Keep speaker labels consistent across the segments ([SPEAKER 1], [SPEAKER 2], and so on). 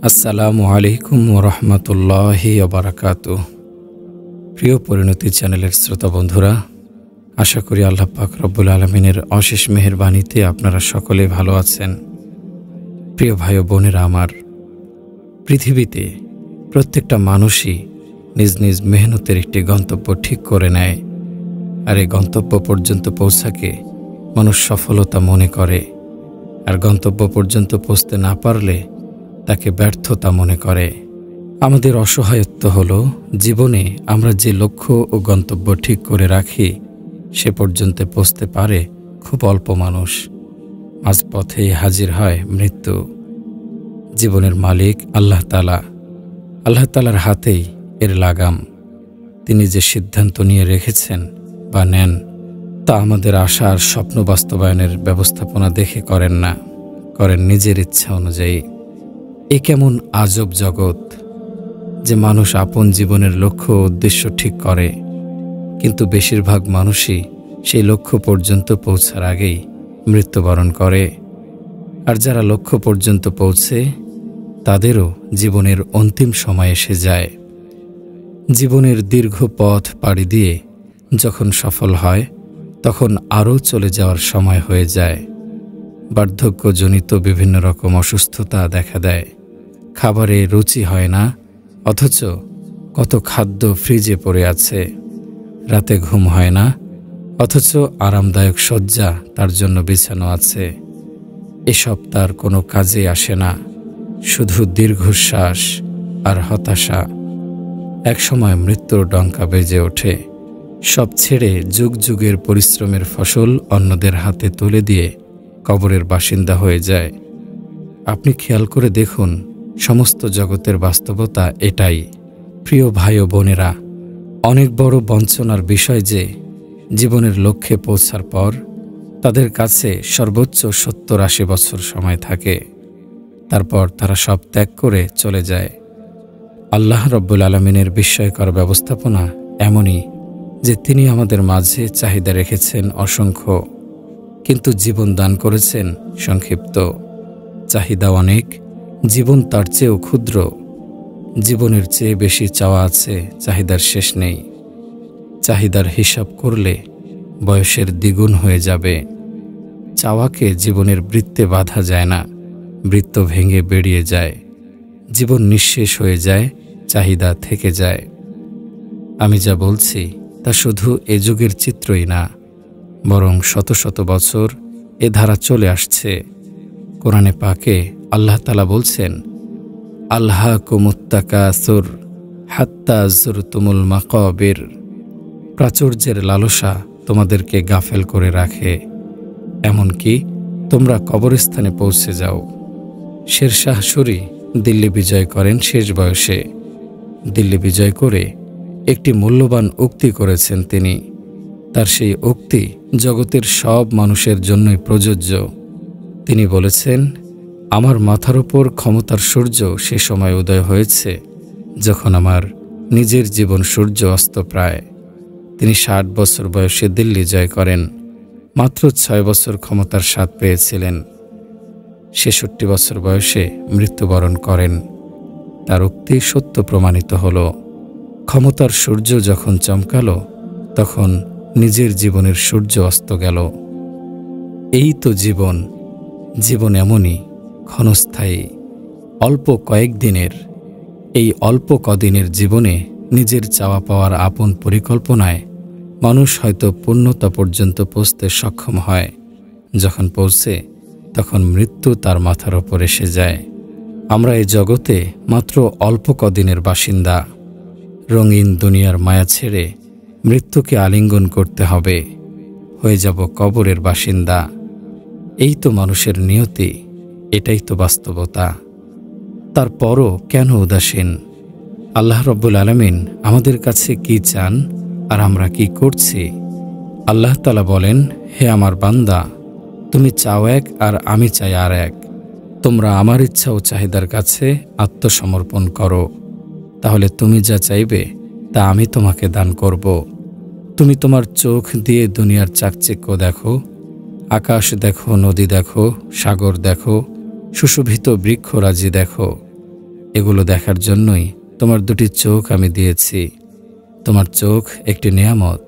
[SPEAKER 1] আসসালামু আলাইকুম ওরহমতুল্লাহি ওবারাকাতুহ। প্রিয় পরিণতি চ্যানেলের শ্রোতা বন্ধুরা, আশা করি আল্লাহ পাক রব্বুল আলমিনের অশেষ মেহেরবানিতে আপনারা সকলে ভালো আছেন। প্রিয় ভাই ও বোনেরা আমার, পৃথিবীতে প্রত্যেকটা মানুষই নিজ নিজ মেহনতের একটি গন্তব্য ঠিক করে নেয়, আর এই গন্তব্য পর্যন্ত পৌঁছাকে মানুষ সফলতা মনে করে, আর গন্তব্য পর্যন্ত পৌঁছতে না পারলে তাকে ব্যর্থতা মনে করে। আমাদের অসহায়ত্ব হলো জীবনে আমরা যে লক্ষ্য ও গন্তব্য ঠিক করে রাখি সে পর্যন্ত পৌঁছতে পারে খুব অল্প মানুষ। মাঝপথেই হাজির হয় মৃত্যু। জীবনের মালিক আল্লাহ তাআলার হাতেই এর লাগাম। তিনি যে সিদ্ধান্ত নিয়ে রেখেছেন বা নেন তা আমাদের আশা আর স্বপ্ন বাস্তবায়নের ব্যবস্থাপনা দেখে করেন না, করেন নিজের ইচ্ছা অনুযায়ী। এ কেমন আজব জগৎ যে মানুষ আপন জীবনের লক্ষ্য ও উদ্দেশ্য ঠিক করে, কিন্তু বেশিরভাগ মানুষই সেই লক্ষ্য পর্যন্ত পৌঁছার আগেই মৃত্যুবরণ করে। আর যারা লক্ষ্য পর্যন্ত পৌঁছে তাদেরও জীবনের অন্তিম সময় এসে যায়। জীবনের দীর্ঘ পথ পাড়ি দিয়ে যখন সফল হয় তখন আরও চলে যাওয়ার সময় হয়ে যায়। বার্ধক্যজনিত বিভিন্ন রকম অসুস্থতা দেখা দেয়। খাবারে রুচি হয় না, অথচ কত খাদ্য ফ্রিজে পড়ে আছে। রাতে ঘুম হয় না, অথচ আরামদায়ক শয্যা তার জন্য বিছানো আছে। এসব তার কোনো কাজে আসে না, শুধু দীর্ঘশ্বাস আর হতাশা। একসময় মৃত্যুর ডঙ্কা বেজে ওঠে। সব ছেড়ে যুগ যুগের পরিশ্রমের ফসল অন্যদের হাতে তুলে দিয়ে কবরের বাসিন্দা হয়ে যায়। আপনি খেয়াল করে দেখুন, সমস্ত জগতের বাস্তবতা এটাই। প্রিয় ভাই ও বোনেরা, অনেক বড় বঞ্চনার বিষয় যে জীবনের লক্ষ্যে পৌঁছার পর তাদের কাছে সর্বোচ্চ 70-80 বছর সময় থাকে। তারপর তারা সব ত্যাগ করে চলে যায়। আল্লাহ রব্বুল আলমিনের বিস্ময়কর ব্যবস্থাপনা এমনই যে তিনি আমাদের মাঝে চাহিদা রেখেছেন অসংখ্য, কিন্তু জীবন দান করেছেন সংক্ষিপ্ত। চাহিদা অনেক, জীবন তার চেয়েও ক্ষুদ্র। জীবনের চেয়ে বেশি চাওয়া আছে, চাহিদার শেষ নেই। চাহিদার হিসাব করলে বয়সের দ্বিগুণ হয়ে যাবে। চাওয়াকে জীবনের বৃত্তে বাঁধা যায় না, বৃত্ত ভেঙে বেরিয়ে যায়। জীবন নিঃশেষ হয়ে যায়, চাহিদা থেকে যায়। আমি যা বলছি তা শুধু এ যুগের চিত্রই না, বরং শত শত বছর এ ধারা চলে আসছে। কোরআনে পাকে আল্লাহ তাআলা বলছেন, আলহাকুমুত তাকাসুর হাত্তা যুরতুমুল মাকাবির। প্রাচুর্যের লালসা তোমাদেরকে গাফেল করে রাখে, এমনকি তোমরা কবরস্থানে পৌঁছে যাও। শেরশাহ সূরি দিল্লি বিজয় করেন শেষ বয়সে। দিল্লি বিজয় করে একটি মূল্যবান উক্তি করেছেন তিনি। তার সেই উক্তি জগতের সব মানুষের জন্যই প্রযোজ্য। তিনি বলেছেন, আমার মাথার উপর ক্ষমতার সূর্য সে সময় উদয় হয়েছে যখন আমার নিজের জীবন সূর্য অস্ত প্রায়। তিনি 60 বছর বয়সে দিল্লি জয় করেন। মাত্র 6 বছর ক্ষমতার স্বাদ পেয়েছিলেন। 66 বছর বয়সে মৃত্যুবরণ করেন। তার উক্তি সত্য প্রমাণিত হল। ক্ষমতার সূর্য যখন চমকালো তখন নিজের জীবনের সূর্য অস্ত গেল। এই তো জীবন। জীবন এমনই ক্ষণস্থায়ী, অল্প কয়েকদিনের। এই অল্প কদিনের জীবনে নিজের চাওয়া পাওয়ার আপন পরিকল্পনায় মানুষ হয়তো পূর্ণতা পর্যন্ত পৌঁছতে সক্ষম হয়। যখন পৌঁছে তখন মৃত্যু তার মাথার ওপর এসে যায়। আমরা এই জগতে মাত্র অল্প কদিনের বাসিন্দা। রঙিন দুনিয়ার মায়া ছেড়ে মৃত্যুকে আলিঙ্গন করতে হবে, হয়ে যাব কবরের বাসিন্দা। এই তো মানুষের নিয়তি, এটাই তো বাস্তবতা। তারপরও কেন উদাসীন? আল্লাহ রব্বুল আলামিন আমাদের কাছে কি চান আর আমরা কি করছি? আল্লাহ তাআলা বলেন, হে আমার বান্দা, তুমি চাও এক আর আমি চাই আর এক। তোমরা আমার ইচ্ছা ও চাহিদার কাছে আত্মসমর্পণ করো, তাহলে তুমি যা চাইবে তা আমি তোমাকে দান করব। তুমি তোমার চোখ দিয়ে দুনিয়ার চাকচিক্য দেখো, আকাশ দেখো, নদী দেখো, সাগর দেখো, সুশোভিত বৃক্ষরাজি দেখো, এগুলো দেখার জন্যই তোমার দুটি চোখ আমি দিয়েছি। তোমার চোখ একটি নিয়ামত।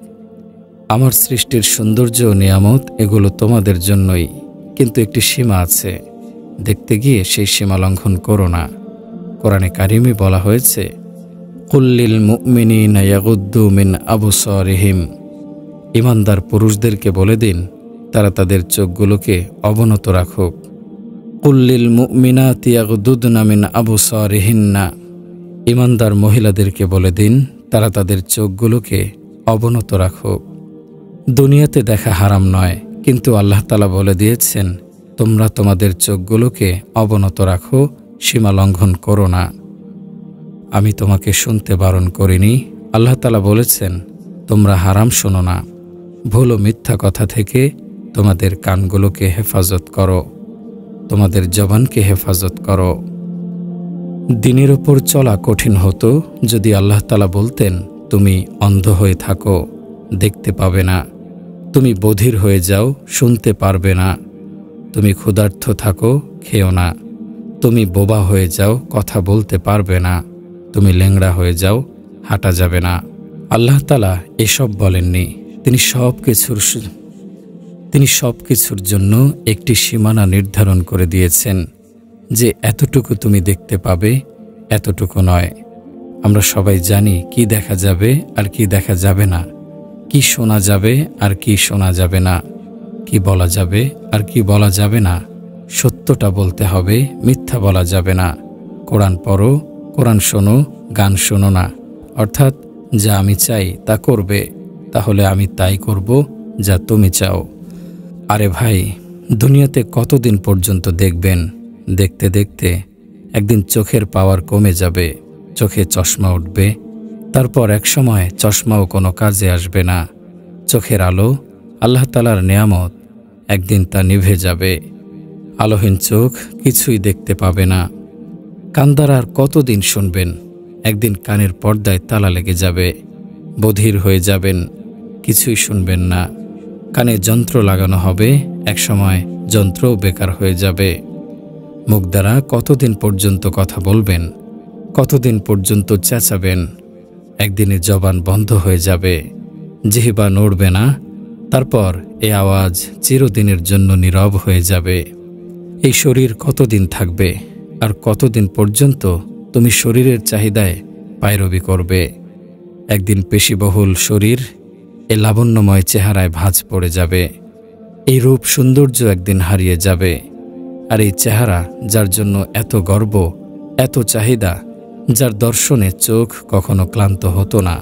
[SPEAKER 1] আমার সৃষ্টির সৌন্দর্য ও নিয়ামত এগুলো তোমাদের জন্যই, কিন্তু একটি সীমা আছে। দেখতে গিয়ে সেই সীমা লঙ্ঘন করো না। কোরআনে কারিমে বলা হয়েছে, কুল্লিল মুমিনিনা ইয়াগুদ্দু মিন আবসারিহিম। ঈমানদার পুরুষদেরকে বলে দিন তারা তাদের চোখগুলোকে অবনত রাখুক। কুল্লিল মুমিনাতি ইয়াগুদ্দুনা মিন আবসারিহিন্না। ঈমানদার মহিলাদেরকে বলে দিন তারা তাদের চোখগুলোকে অবনত রাখুক। দুনিয়াতে দেখা হারাম নয়, কিন্তু আল্লাহ তাআলা বলে দিয়েছেন তোমরা তোমাদের চোখগুলোকে অবনত রাখো, সীমা লঙ্ঘন করো না। আমি তোমাকে শুনতে বারণ করিনি। আল্লাহ তাআলা বলেছেন তোমরা হারাম শোনো না। ভুল ও মিথ্যা কথা থেকে তোমাদের কানগুলোকে হেফাজত করো, তোমাদের জবানকে হেফাজত করো। দিনের ওপর চলা কঠিন হতো যদি আল্লাহ তাআলা বলতেন তুমি অন্ধ হয়ে থাকো, দেখতে পাবে না। তুমি বধির হয়ে যাও, শুনতে পারবে না। তুমি ক্ষুধার্ত থাকো, খেও না। তুমি বোবা হয়ে যাও, কথা বলতে পারবে না। তুমি ল্যাংড়া হয়ে যাও, হাঁটা যাবে না। আল্লাহ তাআলা এসব বলেননি। তিনি সব কিছুর জন্য একটি সীমানা নির্ধারণ করে দিয়েছেন যে এতটুকু তুমি দেখতে পাবে, এতটুকু নয়। আমরা সবাই জানি কি দেখা যাবে আর কি দেখা যাবে না, কি শোনা যাবে আর কি শোনা যাবে না, কি বলা যাবে আর কি বলা যাবে না। সত্যটা বলতে হবে, মিথ্যা বলা যাবে না। কোরআন পড়ো, কোরআন শোনো, গান শোনো না। অর্থাৎ যা আমি চাই তা করবে, তাহলে আমি তাই করব যা তুমি চাও। আরে ভাই, দুনিয়াতে কতদিন পর্যন্ত দেখবেন? দেখতে দেখতে একদিন চোখের পাওয়ার কমে যাবে, চোখে চশমা উঠবে। তারপর একসময় চশমাও কোনো কাজে আসবে না। চোখের আলো আল্লাহ তাআলার নেয়ামত, একদিন তা নিভে যাবে। আলোহীন চোখ কিছুই দেখতে পাবে না। কান দ্বারা আর কতদিন শুনবেন? একদিন কানের পর্দায় তালা লেগে যাবে, বধির হয়ে যাবেন, কিছুই শুনবেন না। কানে যন্ত্র লাগানো হবে, একসময় যন্ত্রও বেকার হয়ে যাবে। মুখ দ্বারা কতদিন পর্যন্ত কথা বলবেন? কতদিন পর্যন্ত চেঁচাবেন? একদিনে জবান বন্ধ হয়ে যাবে, জিহ্বা নড়বে না। তারপর এই আওয়াজ চিরদিনের জন্য নীরব হয়ে যাবে। এই শরীর কতদিন থাকবে? আর কতদিন পর্যন্ত তুমি শরীরের চাহিদায় পায়রবি করবে? একদিন পেশিবহুল শরীর এ লাবণ্যময় চেহারায় ভাঁজ পড়ে যাবে। এই রূপ সৌন্দর্য একদিন হারিয়ে যাবে। আর এই চেহারা যার জন্য এত গর্ব, এত চাহিদা, যার দর্শনে চোখ কখনো ক্লান্ত হতো না,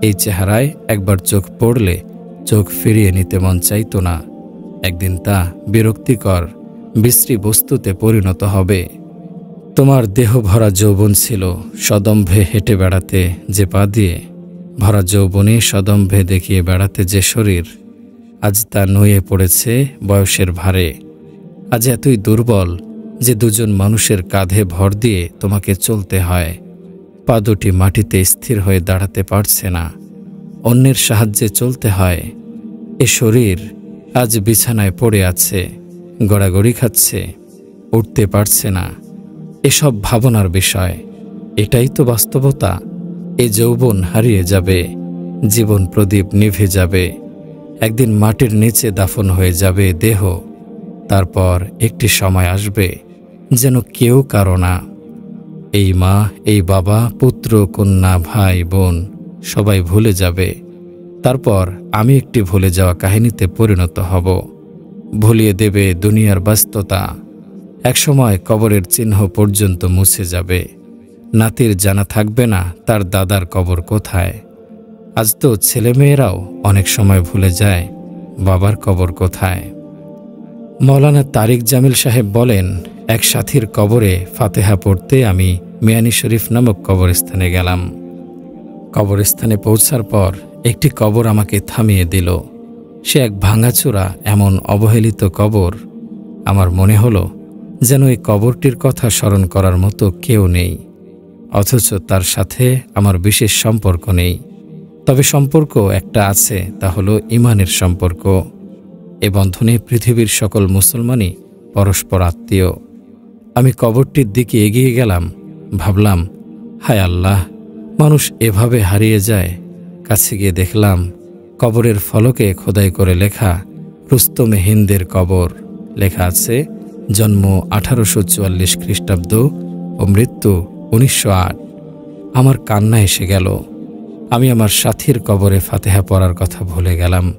[SPEAKER 1] এই চেহারায় একবার চোখ পড়লে চোখ ফিরিয়ে নিতে মন চাইতো না। একদিন তা বিরক্তিকর, বিশ্রী বস্তুতে পরিণত হবে। তোমার দেহ ভরা যৌবন ছিল, সদম্ভে হেঁটে বেড়াতে যে পা দিয়ে, ভরা যৌবনে সদম্ভে দেখিয়ে বেড়াতে যে শরীর, আজ তা নুয়ে পড়েছে বয়সের ভারে। আজ এতই দুর্বল যে দুজন মানুষের কাঁধে ভর দিয়ে তোমাকে চলতে হয়। পা দুটি মাটিতে স্থির হয়ে দাঁড়াতে পারছে না, অন্যের সাহায্যে চলতে হয়। এ শরীর আজ বিছানায় পড়ে আছে, গড়াগড়ি খাচ্ছে, উঠতে পারছে না। এসব ভাবনার বিষয়, এটাই তো বাস্তবতা। এ যৌবন হারিয়ে যাবে, জীবন প্রদীপ নিভে যাবে। একদিন মাটির নিচে দাফন হয়ে যাবে দেহ। তারপর একটি সময় আসবে যেন কেউ কারো না। এই মা, এই বাবা, পুত্র, কন্যা, ভাই, বোন সবাই ভুলে যাবে। তারপর আমি একটি ভুলে যাওয়া কাহিনীতে পরিণত হব। ভুলিয়ে দেবে দুনিয়ার ব্যস্ততা। একসময় কবরের চিহ্ন পর্যন্ত মুছে যাবে। নাতির জানা থাকবে না তার দাদার কবর কোথায়। আজ তো ছেলেমেয়েরাও অনেক সময় ভুলে যায় বাবার কবর কোথায়। মৌলানা তারিক জামিল সাহেব বলেন, এক সাথীর কবরে ফাতেহা পড়তে আমি মিয়ানী শরীফ নামক কবরস্থানে গেলাম। কবরস্থানে পৌঁছার পর একটি কবর আমাকে থামিয়ে দিল। সে এক ভাঙাচোরা এমন অবহেলিত কবর। আমার মনে হলো যেন এই কবরটির কথা স্মরণ করার মতো কেউ নেই, অথচ তার সাথে আমার বিশেষ সম্পর্ক নেই। তবে সম্পর্ক একটা আছে, তা হলো ঈমানের সম্পর্ক। এ বন্ধনে পৃথিবীর সকল মুসলমানই পরস্পর আত্মীয়। আমি কবরটির দিকে এগিয়ে গেলাম। ভাবলাম, হায় আল্লাহ, মানুষ এভাবে হারিয়ে যায়। কাছে গিয়ে দেখলাম কবরের ফলকে খোদাই করে লেখা রুস্তমে হিন্দের কবর। লেখা আছে জন্ম 1844 খ্রিস্টাব্দ ও মৃত্যু 1908। আমার কান্না এসে গেল। আমি আমার সাথীর কবরে ফাতেহা পড়ার কথা ভুলে গেলাম।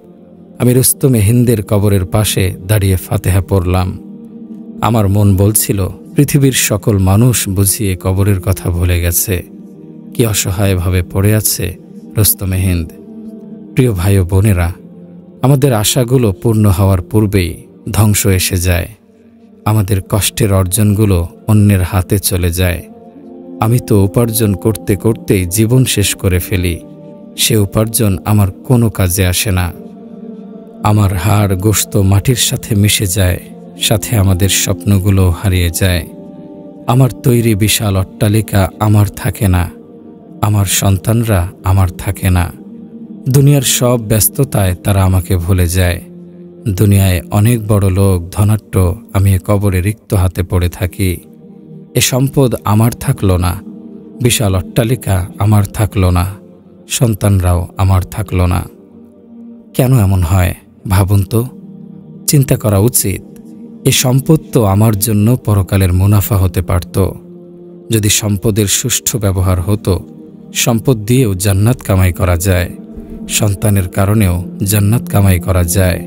[SPEAKER 1] আমি রুস্তমে হিন্দের কবরের পাশে দাঁড়িয়ে ফাতেহা পড়লাম। আমার মন বলছিল, পৃথিবীর সকল মানুষ বুঝিয়ে কবরের কথা ভুলে গেছে, কি অসহায়ভাবে পড়ে আছে রুস্তমে হিন্দ। প্রিয় ভাই ও বোনেরা, আমাদের আশাগুলো পূর্ণ হওয়ার পূর্বেই ধ্বংস এসে যায়। আমাদের কষ্টের অর্জনগুলো অন্যের হাতে চলে যায়। আমি তো উপার্জন করতে করতেই জীবন শেষ করে ফেলি। সে উপার্জন আমার কোনো কাজে আসে না। আমার হাড় গোশত মাটির সাথে মিশে যায়, সাথে আমাদের স্বপ্নগুলো হারিয়ে যায়। আমার তৈরি বিশাল অট্টালিকা আমার থাকে না, আমার সন্তানরা আমার থাকে না। দুনিয়ার সব ব্যস্ততায় তারা আমাকে ভুলে যায়। দুনিয়ায় অনেক বড় লোক, ধনাঢ্য, আমি এ কবরে রিক্ত হাতে পড়ে থাকি। এ সম্পদ আমার থাকলো না, বিশাল অট্টালিকা আমার থাকলো না, সন্তানরাও আমার থাকলো না। কেন এমন হয় ভাবুন তো। চিন্তা করা উচিত। এ সম্পদ তো আমার জন্য পরকালের মুনাফা হতে পারত। যদি সম্পদের সুষ্ঠু ব্যবহার হতো, সম্পদ দিয়েও জান্নাত কামাই করা যায়, সন্তানের কারণেও জান্নাত কামাই করা যায়।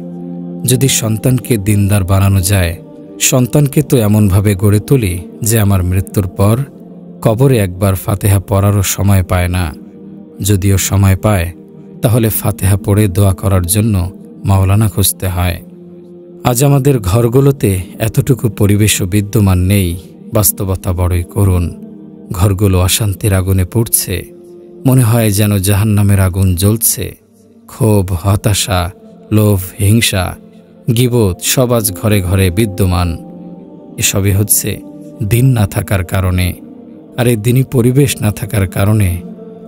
[SPEAKER 1] যদি সন্তানকে দিনদার বানানো যায়, সন্তানকে তো এমনভাবে গড়ে তুলি যে আমার মৃত্যুর পর কবরে একবার ফাতেহা পড়ারও সময় পায় না। যদিও সময় পায়, তাহলে ফাতেহা পড়ে দোয়া করার জন্য মাওলানা খুঁজতে হয়। আজ আমাদের ঘরগুলোতে এতটুকু পরিবেশও বিদ্যমান নেই। বাস্তবতা বড়ই করুণ। ঘরগুলো অশান্তির আগুনে পুড়ছে। মনে হয় যেন জাহান্নামের আগুন জ্বলছে। ক্ষোভ, হতাশা, লোভ, হিংসা, গীবত সব আজ ঘরে ঘরে বিদ্যমান। এসবই হচ্ছে দিন না থাকার কারণে। আর এই দিনই পরিবেশ না থাকার কারণে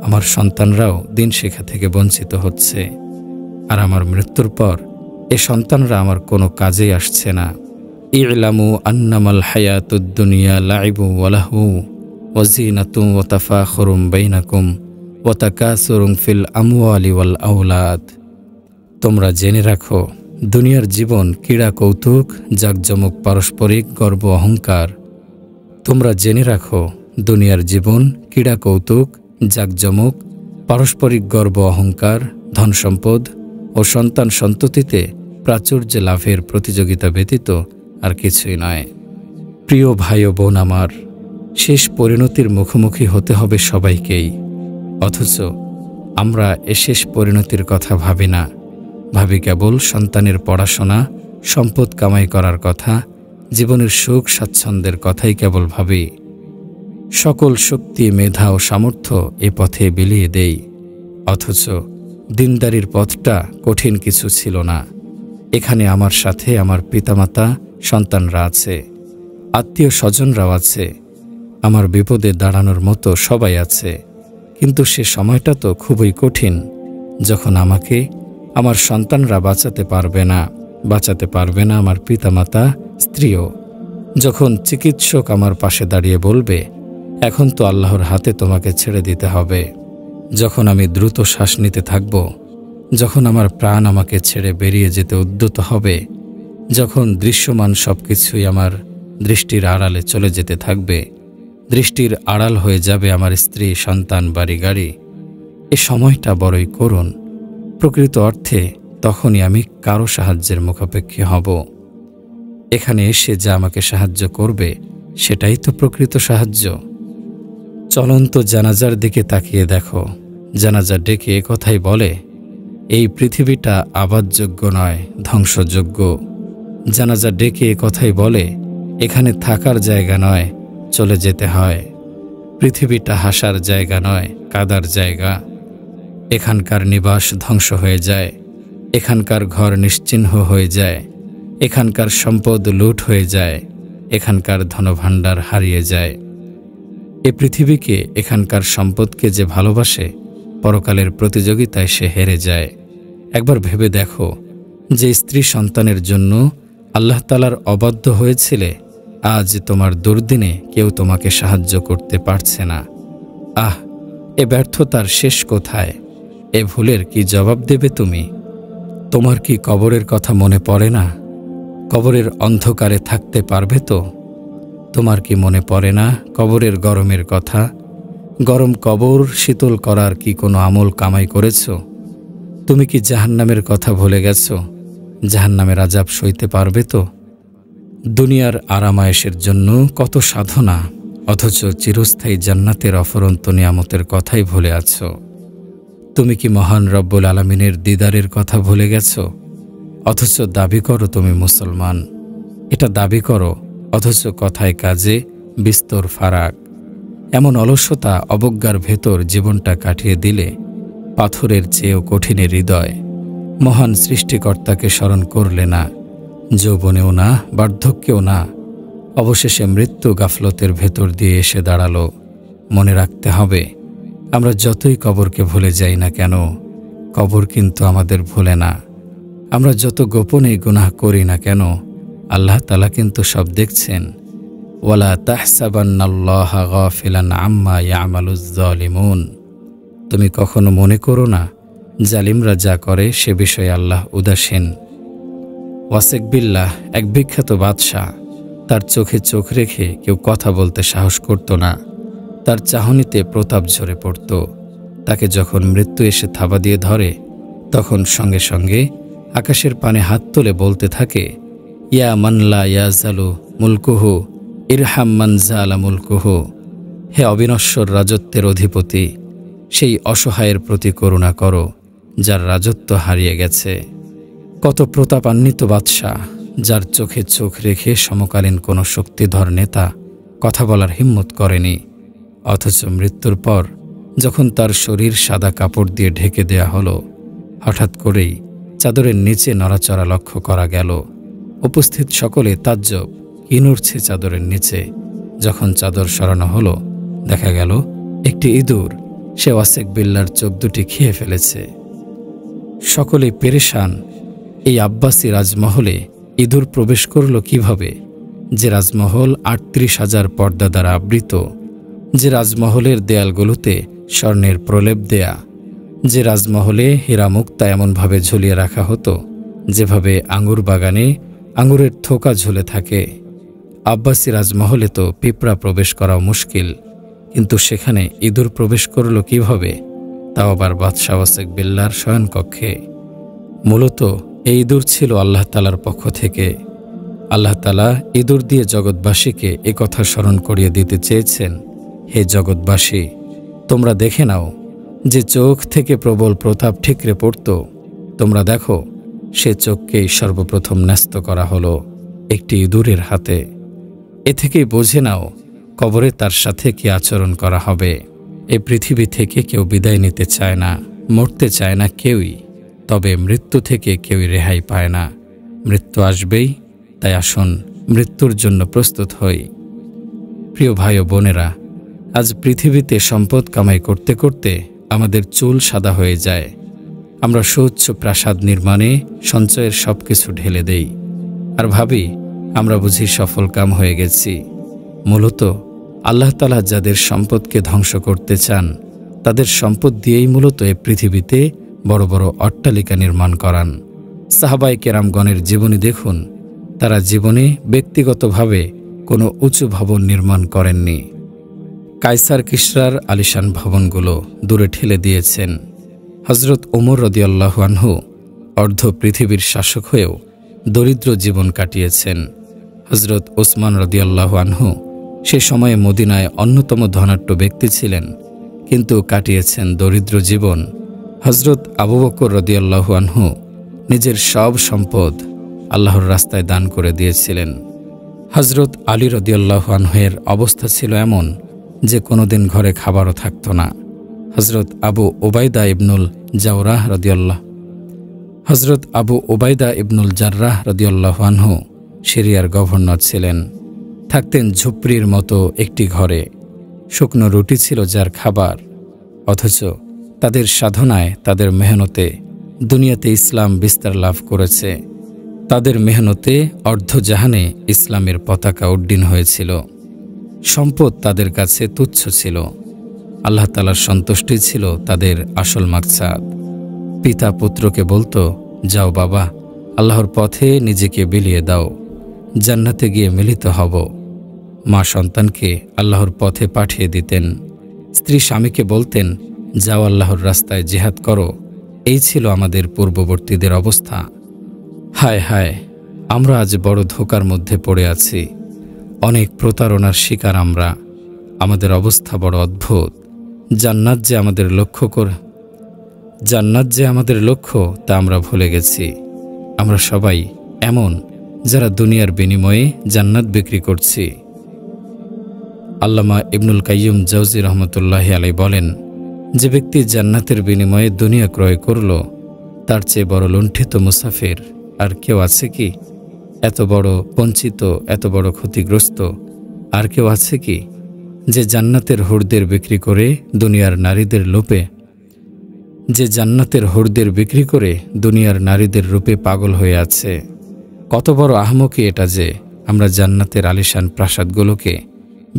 [SPEAKER 1] আমার সন্তানরাও দিন শিক্ষা থেকে বঞ্চিত হচ্ছে। আর আমার মৃত্যুর পর এ সন্তানরা আমার কোনো কাজেই আসছে না। ইলামু আন্নামাল হায়াতুদ দুনিয়া লাইবু ওয়া লাহু ওয়া যিনাতুন ওয়া তাফাখুরুম বাইনাকুম ওয়া তাকাসুরুম ফিল আমওয়ালি ওয়াল আওলাদ। তোমরা জেনে রাখো, দুনিয়ার জীবন ক্রীড়া কৌতুক, জাকজমক, পারস্পরিক গর্ব অহংকার। তোমরা জেনে রাখো, দুনিয়ার জীবন ক্রীড়া কৌতুক, জাকজমক, পারস্পরিক গর্ব অহংকার, ধন সম্পদ ও সন্তান সন্ততিতে প্রাচুর্য লাভের প্রতিযোগিতা ব্যতীত আর কিছুই নয়। প্রিয় ভাই ও বোন আমার, শেষ পরিণতির মুখোমুখি হতে হবে সবাইকেই। অথচ আমরা এ শেষ পরিণতির কথা ভাবি না। ভাবি কেবল সন্তানের পড়াশোনা, সম্পদ কামাই করার কথা, জীবনের সুখ স্বাচ্ছন্দ্যের কথাই কেবল ভাবি। সকল শক্তি, মেধা ও সামর্থ্য এ পথে বিলিয়ে দেই। অথচ দিনদারির পথটা কঠিন কিছু ছিল না। এখানে আমার সাথে আমার পিতামাতা, সন্তানরা আছে, আত্মীয় স্বজনরাও আছে, আমার বিপদে দাঁড়ানোর মতো সবাই আছে। কিন্তু সে সময়টা তো খুবই কঠিন, যখন আমাকে আমার সন্তানরা বাঁচাতে পারবে না আমার পিতামাতা, স্ত্রীও। যখন চিকিৎসক আমার পাশে দাঁড়িয়ে বলবে, এখন তো আল্লাহর হাতে তোমাকে ছেড়ে দিতে হবে। যখন আমি দ্রুত শ্বাস নিতে থাকব, যখন আমার প্রাণ আমাকে ছেড়ে বেরিয়ে যেতে উদ্যত হবে, যখন দৃশ্যমান সবকিছুই আমার দৃষ্টির আড়ালে চলে যেতে থাকবে, দৃষ্টির আড়াল হয়ে যাবে আমার স্ত্রী, সন্তান, বাড়ি গাড়ি, এ সময়টা বড়ই করুণ। প্রকৃত অর্থে তখনই আমি কারো সাহায্যের মুখাপেক্ষী হব। এখানে এসে যা আমাকে সাহায্য করবে, সেটাই তো প্রকৃত সাহায্য। চলন্ত জানাজার দিকে তাকিয়ে দেখো। জানাজা ডেকে কথাই বলে, এই পৃথিবীটা আবাদযোগ্য নয়, ধ্বংসযোগ্য। জানাজা ডেকে কথাই বলে, এখানে থাকার জায়গা নয়, চলে যেতে হয়। পৃথিবীটা হাসার জায়গা নয়, কাদার জায়গা। এখানকার নিবাস ধ্বংস হয়ে যায়, এখানকার ঘর নিশ্চিহ্ন হয়ে যায়, এখানকার সম্পদ লুট হয়ে যায়, এখানকার ধনভাণ্ডার হারিয়ে যায়। এ পৃথিবীকে, এখানকার সম্পদকে যে ভালোবাসে, পরকালের প্রতিযোগিতায় সে হেরে যায়। একবার ভেবে দেখো, যে স্ত্রী সন্তানের জন্য আল্লাহ তাআলার অবাধ্য হয়েছিলে, আজ তোমার দুর্দিনে কেউ তোমাকে সাহায্য করতে পারছে না। আহ, এ ব্যর্থতার শেষ কোথায়? এ ভুলের কি জবাব দেবে তুমি? তোমার কি কবরের কথা মনে পড়ে না? কবরের অন্ধকারে থাকতে পারবে তো? তোমার কি মনে পড়ে না কবরের গরমের কথা? গরম কবর শীতল করার কি কোনো আমল কামাই করেছ? তুমি কি জাহান্নামের কথা ভুলে গেছ? জাহান্নামের আযাব সইতে পারবে তো? দুনিয়ার আরামায়েশের জন্য কত সাধনা, অথচ চিরস্থায়ী জান্নাতের অফুরন্ত নিয়ামতের কথাই ভুলে আছো। তুমি কি মহান রব্বুল আলামিনের দিদারের কথা ভুলে গেছ? অথচ দাবি করো তুমি মুসলমান। এটা দাবি করো, অথচ কথায় কাজে বিস্তর ফারাক। এমন অলসতা অবজ্ঞার ভেতর জীবনটা কাটিয়ে দিলে পাথরের চেয়েও কঠিনের হৃদয়। মহান সৃষ্টিকর্তাকে স্মরণ করলে না, যৌবনেও না, বার্ধক্যেও না। অবশেষে মৃত্যু গাফলতের ভেতর দিয়ে এসে দাঁড়ালো। মনে রাখতে হবে, আমরা যতই কবরকে ভুলে যাই না কেন, কবর কিন্তু আমাদের ভুলে না। আমরা যত গোপনে গুনাহ করি না কেন, আল্লাহ তাআলা কিন্তু সব দেখছেন। ওয়ালা তাহসাবান্নাল্লাহা গাফিলান আম্মা ইয়ামালুজ জালিমুন। তুমি কখনো মনে করো না জালিমরা যা করে সে বিষয়ে আল্লাহ উদাসীন। ওয়াসিক বিল্লাহ, এক বিখ্যাত বাদশাহ, তার চোখে চোখ রেখে কেউ কথা বলতে সাহস করত না। তার চাহনিতে প্রতাপ ঝরে পড়ত। তাকে যখন মৃত্যু এসে থাবা দিয়ে ধরে, তখন সঙ্গে সঙ্গে আকাশের পানে হাত তুলে বলতে থাকে, ইয়া মানলা ইয়াজালু মুলকুহু ইরহাম মান জালা মুলকুহু। হে অবিনশ্বর রাজত্বের অধিপতি, সেই অসহায়ের প্রতি করুণা করো যার রাজত্ব হারিয়ে গেছে। কত প্রতাপান্বিত বাদশাহ, যার চোখে চোখ রেখে সমকালীন কোনো শক্তিধর নেতা কথা বলার হিম্মত করেনি। অথচ মৃত্যুর পর যখন তার শরীর সাদা কাপড় দিয়ে ঢেকে দেয়া হলো, হঠাৎ করেই চাদরের নিচে নড়াচড়া লক্ষ্য করা গেল। উপস্থিত সকলে তাজ্জব, কি নড়ছে চাদরের নিচে? যখন চাদর সরানো হলো, দেখা গেল একটি ইঁদুর। সে ওয়াসিক বিল্লাহর চোখ দুটি খেয়ে ফেলেছে। সকলেই পেরেশান। এই আব্বাসী রাজমহলে ইঁদুর প্রবেশ করল কিভাবে? যে রাজমহল ৩৮,০০০ পর্দা দ্বারা আবৃত, যে রাজমহলের দেয়ালগুলোতে স্বর্ণের প্রলেপ দেয়া, যে রাজমহলে হীরা মুক্তা এমনভাবে ঝুলিয়ে রাখা হতো যেভাবে আঙুর বাগানে আঙুরের থোকা ঝুলে থাকে। আব্বাসী রাজমহলে তো পিঁপড়া প্রবেশ করাও মুশকিল, কিন্তু সেখানে ইঁদুর প্রবেশ করল কিভাবে? তাও আবার বাদশাহ ওয়াসিক বিল্লাহর শয়নকক্ষে। মূলত এই ইঁদুর ছিল আল্লাহ তাআলার পক্ষ থেকে। আল্লাহ তাআলা ইঁদুর দিয়ে জগৎবাসীকে একথা স্মরণ করিয়ে দিতে চেয়েছেন, হে জগৎবাসী, তোমরা দেখে নাও, যে চোখ থেকে প্রবল প্রতাপ ঠিকরে পড়ত, তোমরা দেখো সে চোখকেই সর্বপ্রথম ন্যস্ত করা হলো একটি ইঁদুরের হাতে। এ থেকেই বুঝে নাও কবরে তার সাথে কি আচরণ করা হবে। এই পৃথিবী থেকে কেউ বিদায় নিতে চায় না, মরতে চায় না কেউই। তবে মৃত্যু থেকে কেউই রেহাই পায় না। মৃত্যু আসবেই, তাই আসুন মৃত্যুর জন্য প্রস্তুত হই। প্রিয় ভাই ও বোনেরা, আজ পৃথিবীতে সম্পদ কামাই করতে করতে আমাদের চুল সাদা হয়ে যায়। আমরা সুউচ্চ প্রাসাদ নির্মাণে সঞ্চয়ের সব কিছু ঢেলে দেই আর ভাবি আমরা বুঝি সফল কাম হয়ে গেছি। মূলত আল্লাহ তাআলা যাদের সম্পদকে ধ্বংস করতে চান, তাদের সম্পদ দিয়েই মূলত এ পৃথিবীতে বড় বড় অট্টালিকা নির্মাণ করান। সাহাবায়ে কেরামগণের জীবনী দেখুন, তারা জীবনে ব্যক্তিগতভাবে কোনো উঁচু ভবন নির্মাণ করেননি। কায়সার কিসরার আলিশান ভবনগুলো দূরে ঠেলে দিয়েছেন। হযরত ওমর রাদিয়াল্লাহু আনহু অর্ধ পৃথিবীর শাসক হয়েও দরিদ্র জীবন কাটিয়েছেন। হযরত ওসমান রাদিয়াল্লাহু আনহু সে সময়ে মদিনায় অন্যতম ধনাঢ্য ব্যক্তি ছিলেন, কিন্তু কাটিয়েছেন দরিদ্র জীবন। হযরত আবু বকর রাদিয়াল্লাহু আনহু নিজের সব সম্পদ আল্লাহর রাস্তায় দান করে দিয়েছিলেন। হযরত আলী রাদিয়াল্লাহু আনহুর অবস্থা ছিল এমন যে কোনোদিন ঘরে খাবারও থাকত না। হযরত আবু উবাইদা ইবনুল জাররাহ রাদিয়াল্লাহু আনহু সিরিয়ার গভর্নর ছিলেন। থাকতেন ঝুপড়ির মতো একটি ঘরে। শুকনো রুটি ছিল যার খাবার। অথচ তাদের সাধনায়, তাদের মেহনতে দুনিয়াতে ইসলাম বিস্তার লাভ করেছে। তাদের মেহনতে অর্ধজাহানে ইসলামের পতাকা উড্ডীন হয়েছিল। সম্পদ তাদের কাছে তুচ্ছ ছিল। আল্লাহ তাআলার সন্তুষ্টি ছিল তাদের আসল মাকসাদ। পিতা পুত্রকে বলতো, যাও বাবা, আল্লাহর পথে নিজেকে বিলিয়ে দাও, জান্নাতে গিয়ে মিলিত হব। মা সন্তানকে আল্লাহর পথে পাঠিয়ে দিতেন। স্ত্রী স্বামীকে বলতেন, যাও আল্লাহর রাস্তায় জিহাদ করো। এই ছিল আমাদের পূর্ববর্তীদের অবস্থা। হায় হায়, আমরা আজ বড় ধোঁকার মধ্যে পড়ে আছি। অনেক প্রতারণার শিকার আমরা। আমাদের অবস্থা বড় অদ্ভুত। জান্নাত যে আমাদের লক্ষ্য তা আমরা ভুলে গেছি। আমরা সবাই এমন যারা দুনিয়ার বিনিময়ে জান্নাত বিক্রি করছি। আল্লামা ইবনুল কাইয়ুম জাওজি রহমতুল্লাহি আলাইহি বলেন, যে ব্যক্তি জান্নাতের বিনিময়ে দুনিয়া ক্রয় করল, তার চেয়ে বড় লুণ্ঠিত মুসাফির আর কেউ আছে কি? এত বড় বঞ্চিত, এত বড় ক্ষতিগ্রস্ত আর কেউ আছে কি? যে জান্নাতের হুরদের বিক্রি করে দুনিয়ার নারীদের রূপে পাগল হয়ে আছে। কত বড় আহমকি এটা যে আমরা জান্নাতের আলিশান প্রাসাদগুলোকে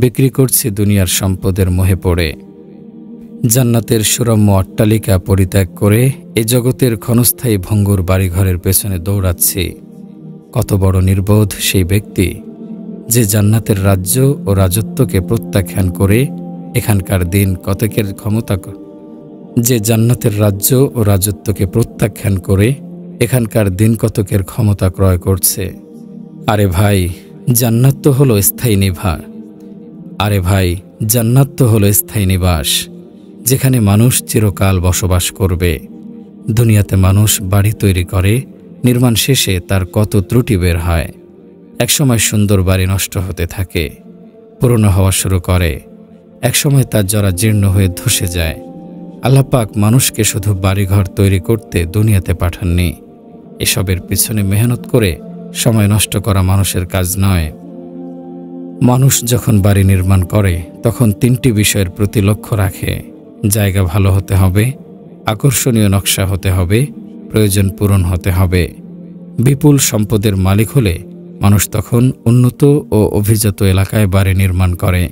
[SPEAKER 1] বিক্রি করছি দুনিয়ার সম্পদের মোহে পড়ে। জান্নাতের সুরম্য অট্টালিকা পরিত্যাগ করে এ জগতের ক্ষণস্থায়ী ভঙ্গুর বাড়িঘরের পেছনে দৌড়াচ্ছি। কত বড় নির্বোধ সেই ব্যক্তি যে জান্নাতের রাজ্য ও রাজত্বকে প্রত্যাখ্যান করে এখানকার দিন কতকের ক্ষমতা ক্রয় করছে। আরে ভাই, জান্নাত তো হলো স্থায়ী নিবাস, যেখানে মানুষ চিরকাল বসবাস করবে। দুনিয়াতে মানুষ বাড়ি তৈরি করে, নির্মাণ শেষে তার কত ত্রুটি বের হয়। একসময় সুন্দর বাড়ি নষ্ট হতে থাকে, পুরনো হওয়া শুরু করে, একসময় তার জরাজীর্ণ হয়ে ধসে যায়। আল্লাহ পাক মানুষকে শুধু বাড়িঘর তৈরি করতে দুনিয়াতে পাঠাননি। এসবের পিছনে মেহনত করে সময় নষ্ট করা মানুষের কাজ নয়। মানুষ যখন বাড়ি নির্মাণ করে তখন 3টি বিষয়ের প্রতি লক্ষ্য রাখে। জায়গা ভালো হতে হবে, আকর্ষণীয় নকশা হতে হবে, প্রয়োজন পূরণ হতে হবে। বিপুল সম্পদের মালিক হলে মানুষ তখন উন্নত ও অভিজাত এলাকায় বাড়ি নির্মাণ করে।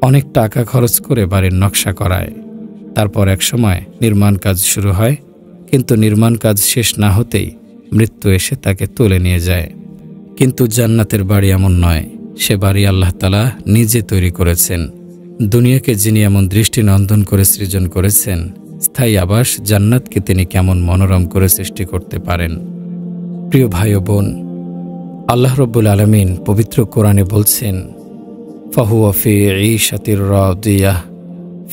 [SPEAKER 1] অনেক টাকা খরচ করে বাড়ির নকশা করায়। তারপর একসময় নির্মাণ কাজ শুরু হয়, কিন্তু নির্মাণ কাজ শেষ না হতেই মৃত্যু এসে তাকে তুলে নিয়ে যায়। কিন্তু জান্নাতের বাড়ি এমন নয়। সে বাড়ি আল্লাহ তাআলা নিজে তৈরি করেছেন। দুনিয়াকে যিনি এমন দৃষ্টিনন্দন করে সৃজন করেছেন, স্থায়ী আবাস জান্নাতকে তিনি কেমন মনোরম করে সৃষ্টি করতে পারেন। প্রিয় ভাই ও বোন, আল্লাহ রব্বুল আলামিন পবিত্র কোরআনে বলছেন, ফাহুয়া ফি ঈশাতির রাদিয়াহ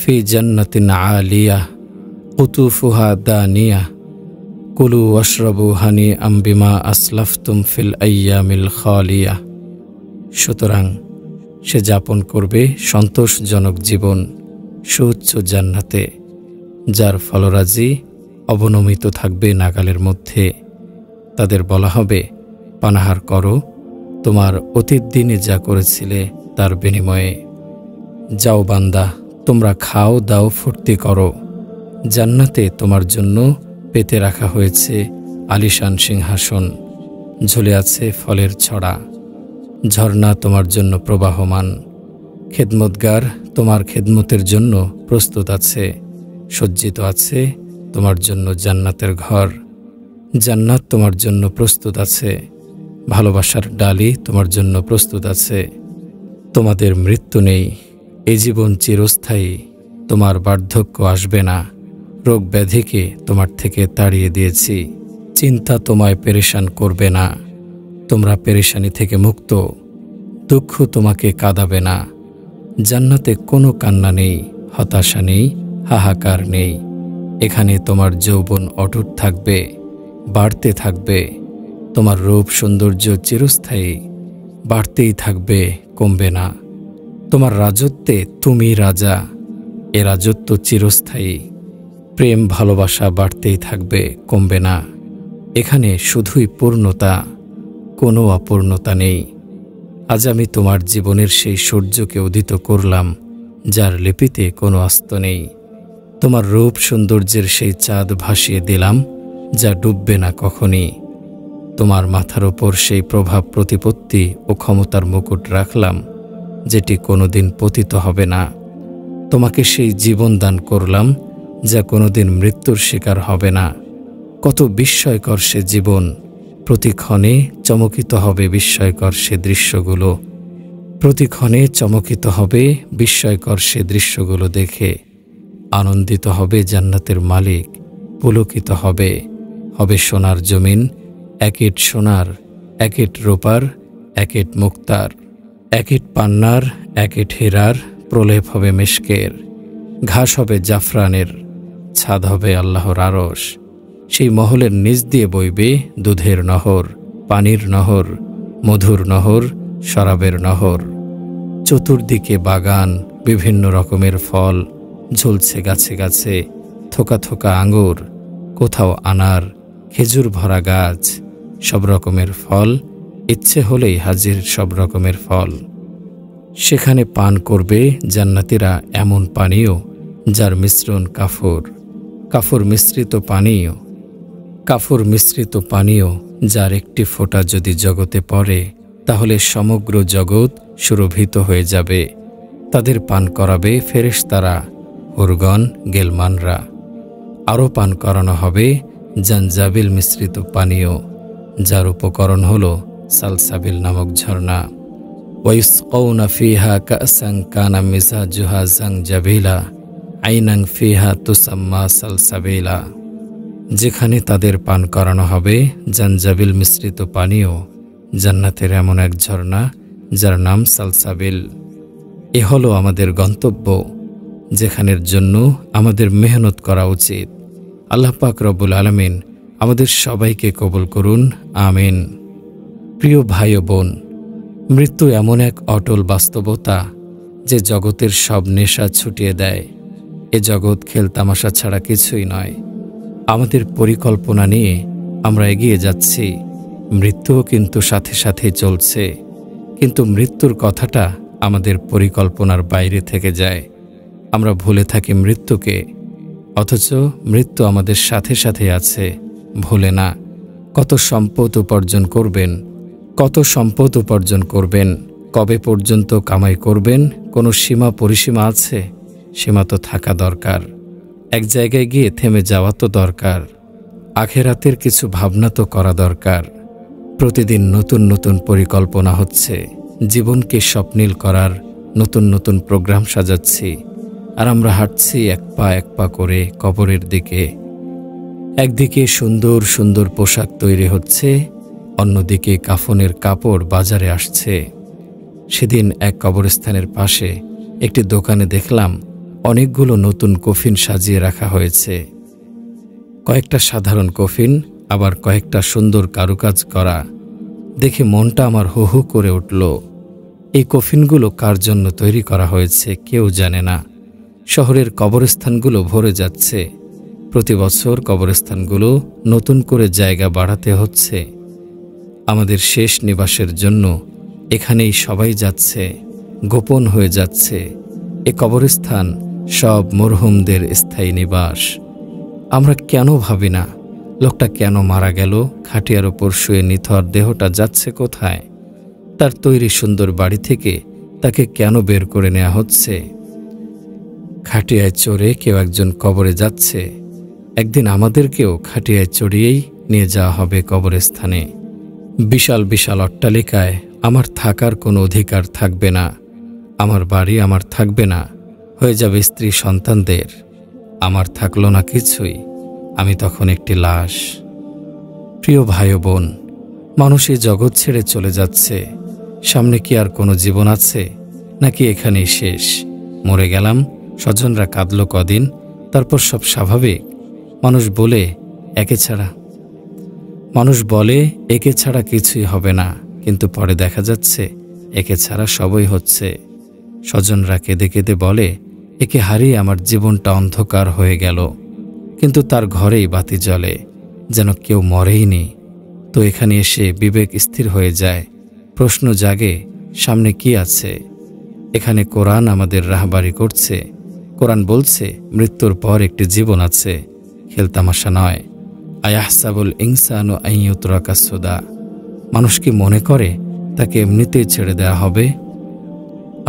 [SPEAKER 1] ফি জান্নাতিন আলিয়াহ কুতুফুহা দানিয়াহ কুলু ওয়াশরাবু হানিআম বিমা আসলাফতুম ফিল আইয়ামিল খালিয়াহ। সুতরাং সে যাপন করবে সন্তোষজনক জীবন সুউচ্চ জান্নাতে, যার ফলরাজি অবনমিত থাকবে নাগালের মধ্যে। তাদের বলা হবে, পানাহার করো তোমার অতীত দিনে যা করেছিলে তার বিনিময়ে। যাও বান্দা, তোমরা খাও দাও ফুর্তি করো। জান্নাতে তোমার জন্য পেতে রাখা হয়েছে আলিশান সিংহাসন, ঝুলে আছে ফলের ছড়া, ঝর্ণা তোমার জন্য প্রবাহমান, খেদমতগার তোমার খেদমতের জন্য প্রস্তুত আছে, সজ্জিত আছে তোমার জন্য জান্নাতের ঘর। জান্নাত তোমার জন্য প্রস্তুত আছে, ভালোবাসার ডালি তোমার জন্য প্রস্তুত আছে। তোমাদের মৃত্যু নেই, এই জীবন চিরস্থায়ী, তোমার বার্ধক্য আসবে না। রোগ ব্যাধিকে তোমার থেকে তাড়িয়ে দিয়েছি, চিন্তা তোমায় পেরেশান করবে না। তোমরা পেরেশানি থেকে মুক্ত, দুঃখ তোমাকে কাঁদাবে না। জান্নাতে কোনো কান্না নেই, হতাশা নেই, হাহাকার নেই। এখানে তোমার যৌবন অটুট থাকবে, বাড়তে থাকবে। তোমার রূপ সৌন্দর্য চিরস্থায়ী, বাড়তেই থাকবে, কমবে না। তোমার রাজত্বে তুমি রাজা, এ রাজত্ব চিরস্থায়ী। প্রেম ভালোবাসা বাড়তেই থাকবে, কমবে না। এখানে শুধুই পূর্ণতা, কোনো অপূর্ণতা নেই। আজ আমি তোমার জীবনের সেই সূর্যকে উদিত করলাম, যার লিপিতে কোনো অস্ত নেই। তোমার রূপ সৌন্দর্যের সেই চাঁদ ভাসিয়ে দিলাম, যা ডুববে না কখনই। তোমার মাথার ওপর সেই প্রভাব প্রতিপত্তি ও ক্ষমতার মুকুট রাখলাম যেটি কোনোদিন পতিত হবে না। তোমাকে সেই জীবন দান করলাম যা কোনোদিন মৃত্যুর শিকার হবে না। কত বিস্ময়কর সে জীবন! প্রতিক্ষণে চমকিত হবে বিস্ময়কর সে দৃশ্যগুলো। প্রতিক্ষণে চমকিত হবে বিস্ময়কর সে দৃশ্যগুলো দেখে। আনন্দিত হবে জান্নাতের মালিক, পুলকিত হবে। হবে সোনার জমিন, এক ইট সোনার, এক ইট রূপার, এক ইট মুক্তার, এক ইট পান্নার, এক ইট হীরার, প্রলেপ হবে মিশকের। ঘাস হবে জাফরানের, ছাদ হবে আল্লাহর আরশ। সেই মহলের নিচ দিয়ে বইবে দুধের নহর, পানির নহর, মধুর নহর, শরাবের নহর। চতুর্দিকে বাগান, বিভিন্ন রকমের ফল ঝুলছে গাছে গাছে, থোকা থোকা আঙুর, কোথাও আনার, খেজুর ভরা গাছ। সব রকমের ফল, ইচ্ছে হলেই হাজির সব রকমের ফল। সেখানে পান করবে জান্নাতীরা এমন পানীয় যার মিশ্রণ কাফুর, কাফুর মিশ্রিত পানীয়, কাফুর মিশ্রিত পানীয় যার একটি ফোঁটা যদি জগতে পড়ে তাহলে সমগ্র জগৎ সুরভিত হয়ে যাবে। তাদের পান করাবে ফেরেশতারা, হুরগণ, গেলমানরা। আরও পান করানো হবে জানজাবিল মিশ্রিত পানীয় যার উপকরণ হল সালসাবিল নামক ঝর্ণা। ওয়াইসকাউনা ফিহা কাসান কানা মিজাজুহা জানজাবিলা আইনান ফিহা তুসাম্মা সালসাবিলা। যেখানে তাদের পান করানো হবে জানজাবিল মিশ্রিত পানীয়, জান্নাতের এমন এক ঝর্ণা যার নাম সালসাবিল। এ হলো আমাদের গন্তব্য, যেখানের জন্য আমাদের মেহনত করা উচিত। আল্লাহ পাক রব্বুল আলামিন আমাদের সবাইকে কবুল করুন, আমিন। প্রিয় ভাই ও বোন, মৃত্যু এমন এক অটল বাস্তবতা যে জগতের সব নেশা ছুটিয়ে দেয়। এ জগৎ খেলতামাশা ছাড়া কিছুই নয়। আমাদের পরিকল্পনা নিয়ে আমরা এগিয়ে যাচ্ছি, মৃত্যুও কিন্তু সাথে সাথে চলছে। কিন্তু মৃত্যুর কথাটা আমাদের পরিকল্পনার বাইরে থেকে যায়। আমরা ভুলে থাকি মৃত্যুকে, অথচ মৃত্যু আমাদের সাথে সাথে আছে, ভুলে না। কত সম্পদ উপার্জন করবেন, কত সম্পদ উপার্জন করবেন, কবে পর্যন্ত কামাই করবেন, কোনো সীমা পরিসীমা আছে? সীমা তো থাকা দরকার। এক জায়গায় গিয়ে থেমে যাওয়া তো দরকার। আখেরাতের কিছু ভাবনা তো করা দরকার। প্রতিদিন নতুন নতুন পরিকল্পনা হচ্ছে, জীবনকে স্বপ্নিল করার নতুন নতুন প্রোগ্রাম সাজাচ্ছি। আর আমরা হাঁটছি এক পা করে কবরের দিকে। একদিকে সুন্দর সুন্দর পোশাক তৈরি হচ্ছে, অন্যদিকে কাফনের কাপড় বাজারে আসছে। সেদিন এক কবরস্থানের পাশে একটি দোকানে দেখলাম অনেকগুলো নতুন কফিন সাজিয়ে রাখা হয়েছে। কয়েকটা সাধারণ কফিন, আবার কয়েকটা সুন্দর কারুকাজ করা। দেখে মনটা আমার হু হু করে উঠল। এই কফিনগুলো কার জন্য তৈরি করা হয়েছে কেউ জানে না। শহরের কবরস্থানগুলো ভরে যাচ্ছে। প্রতি বছর কবরস্থানগুলো নতুন করে জায়গা বাড়াতে হচ্ছে। আমাদের শেষ নিবাসের জন্য এখানেই সবাই যাচ্ছে, গোপন হয়ে যাচ্ছে। এ কবরস্থান সব মরহুমদের স্থায়ী নিবাস। আমরা কেন ভাবি না লোকটা কেন মারা গেল? খাটিয়ার ওপর শুয়ে নিথর দেহটা যাচ্ছে কোথায়? তার তৈরি সুন্দর বাড়ি থেকে তাকে কেন বের করে নেওয়া হচ্ছে? খাটিয়ায় চড়ে কেউ একজন কবরে যাচ্ছে। একদিন আমাদেরকেও খাটিয়ায় চড়িয়েই নিয়ে যাওয়া হবে কবরস্থানে। বিশাল বিশাল অট্টালিকায় আমার থাকার কোনো অধিকার থাকবে না। আমার বাড়ি আমার থাকবে না, হয়ে যাবে স্ত্রী সন্তানদের। আমার থাকলো না কিছুই, আমি তখন একটি লাশ। প্রিয় ভাই ও বোন, মানুষ এই জগৎ ছেড়ে চলে যাচ্ছে। সামনে কি আর কোনো জীবন আছে, নাকি এখানেই শেষ? মরে গেলাম, স্বজনরা কাঁদল কদিন, তারপর সব স্বাভাবিক। মানুষ বলে একে ছাড়া কিছুই হবে না, কিন্তু পরে দেখা যাচ্ছে একে ছাড়া সবই হচ্ছে। স্বজনরা কেঁদে কেঁদে বলে, একে হারিয়ে আমার জীবনটা অন্ধকার হয়ে গেল, কিন্তু তার ঘরেই বাতি জ্বলে, যেন কেউ মরেইনি। তো এখানে এসে বিবেক স্থির হয়ে যায়, প্রশ্ন জাগে সামনে কি আছে। এখানে কোরআন আমাদের রাহবারি করছে। কোরআন বলছে মৃত্যুর পর একটি জীবন আছে, খেলতামাশা নয়। আয়াহসাবুল ইনসানু আন ইউতরাকা সুদা, মানুষ কি মনে করে তাকে এমনিতেই ছেড়ে দেয়া হবে?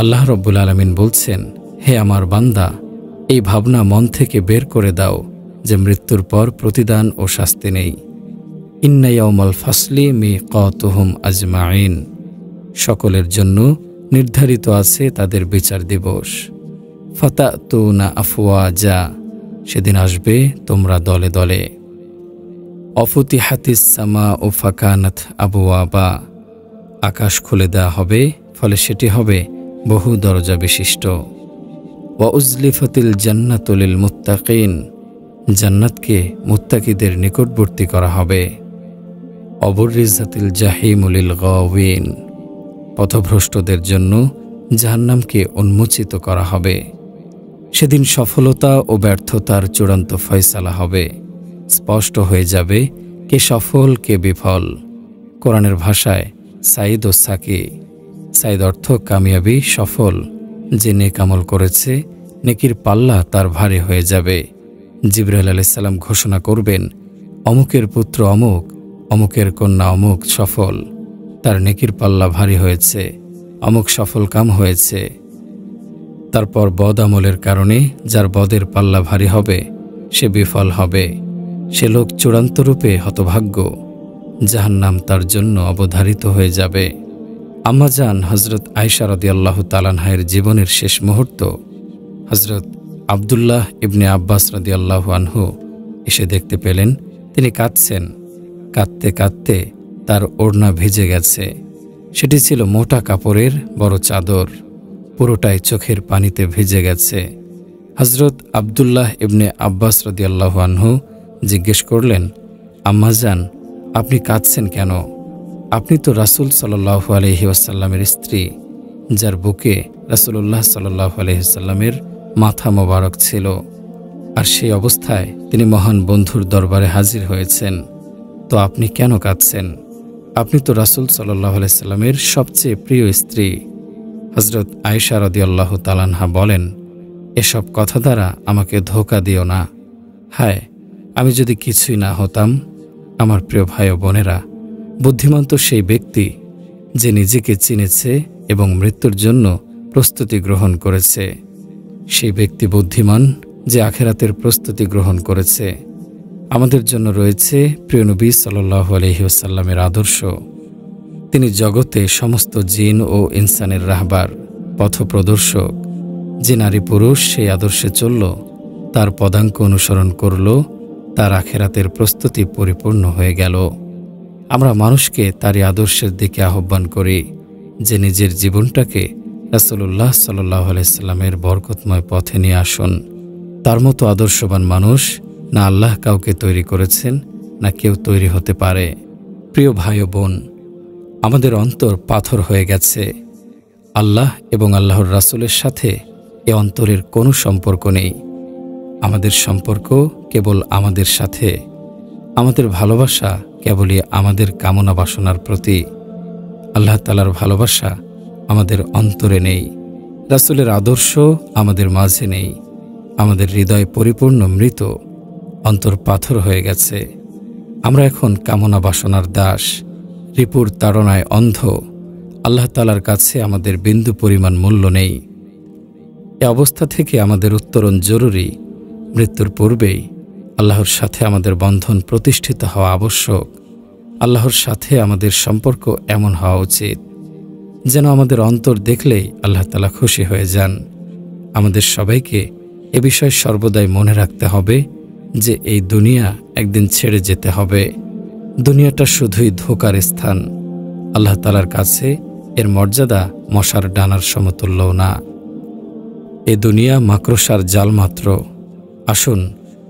[SPEAKER 1] আল্লাহ রব্বুল আলামিন বলছেন, হে আমার বান্দা, এই ভাবনা মন থেকে বের করে দাও যে মৃত্যুর পর প্রতিদান ও শাস্তি নেই। ইন্না ইয়াউমাল ফাসলি মিকাতুহুম আজমাইন, সকলের জন্য নির্ধারিত আছে তাদের বিচার দিবস। ফাতাতুনা আফওয়াজা, সেদিন আসবে তোমরা দলে দলে। অফুতিহাতিস সামাউ ফাকানাত আবওয়াবা, আকাশ খুলে দেয়া হবে, ফলে সেটি হবে বহু দরজা বিশিষ্ট। ওয়া উজলিফাতিল জান্নাতু লিল মুত্তাকিন, জান্নাতকে মুত্তাকিদের নিকটবর্তী করা হবে। অবুররিজাতিল জাহিমু লিল গাওয়িন, পথভ্রষ্টদের জন্য জাহান্নামকে উন্মোচিত করা হবে। সেদিন সফলতা ও ব্যর্থতার চূড়ান্ত ফয়সালা হবে। স্পষ্ট হয়ে যাবে কে সফল কে বিফল। কোরআনের ভাষায় সাইদ ও সাকি। সাইদ অর্থ কামিয়াবি, সফল। যে নেক আমল করেছে নেকির পাল্লা তার ভারী হয়ে যাবে। জিবরাইল আলাইহিস সালাম ঘোষণা করবেন, অমুকের পুত্র অমুক, অমুকের কন্যা অমুক সফল, তার নেকির পাল্লা ভারী হয়েছে, অমুক সফল কাম হয়েছে। তারপর বদ আমলের কারণে যার বদের পাল্লা ভারী হবে সে বিফল হবে। সে লোক চূড়ান্ত রূপে হতভাগ্য, জাহান্নাম তার জন্য অবধারিত হয়ে যাবে। আম্মাজান হযরত আয়েশা রাদিয়াল্লাহু তাআলা আনহার জীবনের শেষ মুহূর্ত হযরত আব্দুল্লাহ ইবনে আব্বাস রাদিয়াল্লাহু আনহু এসে দেখতে পেলেন তিনি কাঁদছেন। কাঁদতে কাঁদতে তার ওড়না ভিজে গেছে। সেটি ছিল মোটা কাপড়ের বড় চাদর, পুরোটাই চোখের পানিতে ভিজে গেছে। হযরত আব্দুল্লাহ ইবনে আব্বাস রাদিয়াল্লাহু আনহু জিজ্ঞেস করলেন, আম্মাজান, আপনি কাঁদছেন কেন? আপনি তো রাসূল সাল্লাল্লাহু আলাইহি ওয়াসাল্লামের স্ত্রী, যার বুকে রাসূলুল্লাহ সাল্লাল্লাহু আলাইহি ওয়াসাল্লামের মাথা মোবারক ছিল। আর সেই অবস্থায় তিনি মহান বন্ধুর দরবারে হাজির হয়েছেন। তো আপনি কেন কাঁদছেন? আপনি তো রাসূল সাল্লাল্লাহু আলাইহি ওয়াসাল্লামের সবচেয়ে প্রিয় স্ত্রী। হযরত আয়েশা রাদিয়াল্লাহু তাআলা আনহা বলেন, এসব কথা দ্বারা আমাকে ধোঁকা দিও না। হায়, আমি যদি কিছুই না হতাম। আমার প্রিয় ভাই ও বোনেরা, বুদ্ধিমান তো সেই ব্যক্তি যে নিজেকে চিনেছে এবং মৃত্যুর জন্য প্রস্তুতি গ্রহণ করেছে। সেই ব্যক্তি বুদ্ধিমান যে আখিরাতের প্রস্তুতি গ্রহণ করেছে। আমাদের জন্য রয়েছে প্রিয় নবী সাল্লাল্লাহু আলাইহি ওয়াসাল্লামের আদর্শ। তিনি জগতে সমস্ত জিন ও ইনসানের রাহবার, পথপ্রদর্শক। যে নারী পুরুষ সেই আদর্শে চলল, তার পদাঙ্ক অনুসরণ করল, তার আখিরাতের প্রস্তুতি পরিপূর্ণ হয়ে গেল। আমরা মানুষকে তারই আদর্শের দিকে আহ্বান করি, যে নিজের জীবনটাকে রাসূলুল্লাহ সাল্লাল্লাহু আলাইহি ওয়াসাল্লামের বরকতময় পথে নিয়ে আসুন। তার মতো আদর্শবান মানুষ না আল্লাহ কাউকে তৈরি করেছেন, না কেউ তৈরি হতে পারে। প্রিয় ভাই ও বোন, আমাদের অন্তর পাথর হয়ে গেছে। আল্লাহ এবং আল্লাহর রাসূলের সাথে এ অন্তরের কোনো সম্পর্ক নেই। আমাদের সম্পর্ক কেবল আমাদের সাথে। আমাদের ভালোবাসা কেবলই আমাদের কামনা বাসনার প্রতি। আল্লাহ তাআলার ভালোবাসা আমাদের অন্তরে নেই। রাসূলের আদর্শ আমাদের মাঝে নেই। আমাদের হৃদয় পরিপূর্ণ মৃত, অন্তর পাথর হয়ে গেছে। আমরা এখন কামনা বাসনার দাস, রিপুর তাড়নায় অন্ধ। আল্লাহ তাআলার কাছে আমাদের বিন্দু পরিমাণ মূল্য নেই। এ অবস্থা থেকে আমাদের উত্তরণ জরুরি। মৃত্যুর পূর্বেই আল্লাহর সাথে আমাদের বন্ধন প্রতিষ্ঠিত হওয়া আবশ্যক। আল্লাহর সাথে আমাদের সম্পর্ক এমন হওয়া উচিত যেন আমাদের অন্তর দেখলেই আল্লাহ তাআলা খুশি হয়ে যান। আমাদের সবাইকে এ বিষয় সর্বদাই মনে রাখতে হবে যে এই দুনিয়া একদিন ছেড়ে যেতে হবে। দুনিয়াটা শুধুই ধোঁকার স্থান। আল্লাহ তাআলার কাছে এর মর্যাদা মশার ডানার সমতুল্যও না। এ দুনিয়া মাকড়সার জাল মাত্র। আসুন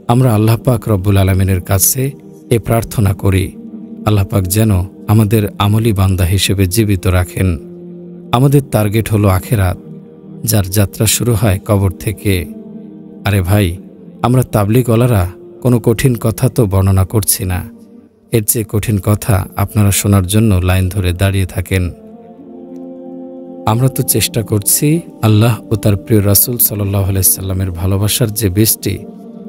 [SPEAKER 1] আমরা আল্লাহ পাক রব্বুল আলামিনের কাছে এ প্রার্থনা করি, আল্লাহ পাক যেন আমাদের আমলি বান্দা হিসেবে জীবিত রাখেন। আমাদের টার্গেট হলো আখিরাত, যার যাত্রা শুরু হয় কবর থেকে। আরে ভাই, আমরা তাবলীগওয়ালারা কোনো কঠিন কথা তো বর্ণনা করছি না। এর চেয়ে কঠিন কথা আপনারা শোনার জন্য লাইন ধরে দাঁড়িয়ে থাকেন। আমরা তো চেষ্টা করছি আল্লাহ ও তার প্রিয় রাসূল সাল্লাল্লাহু আলাইহি সাল্লামের ভালোবাসার যে বীজটি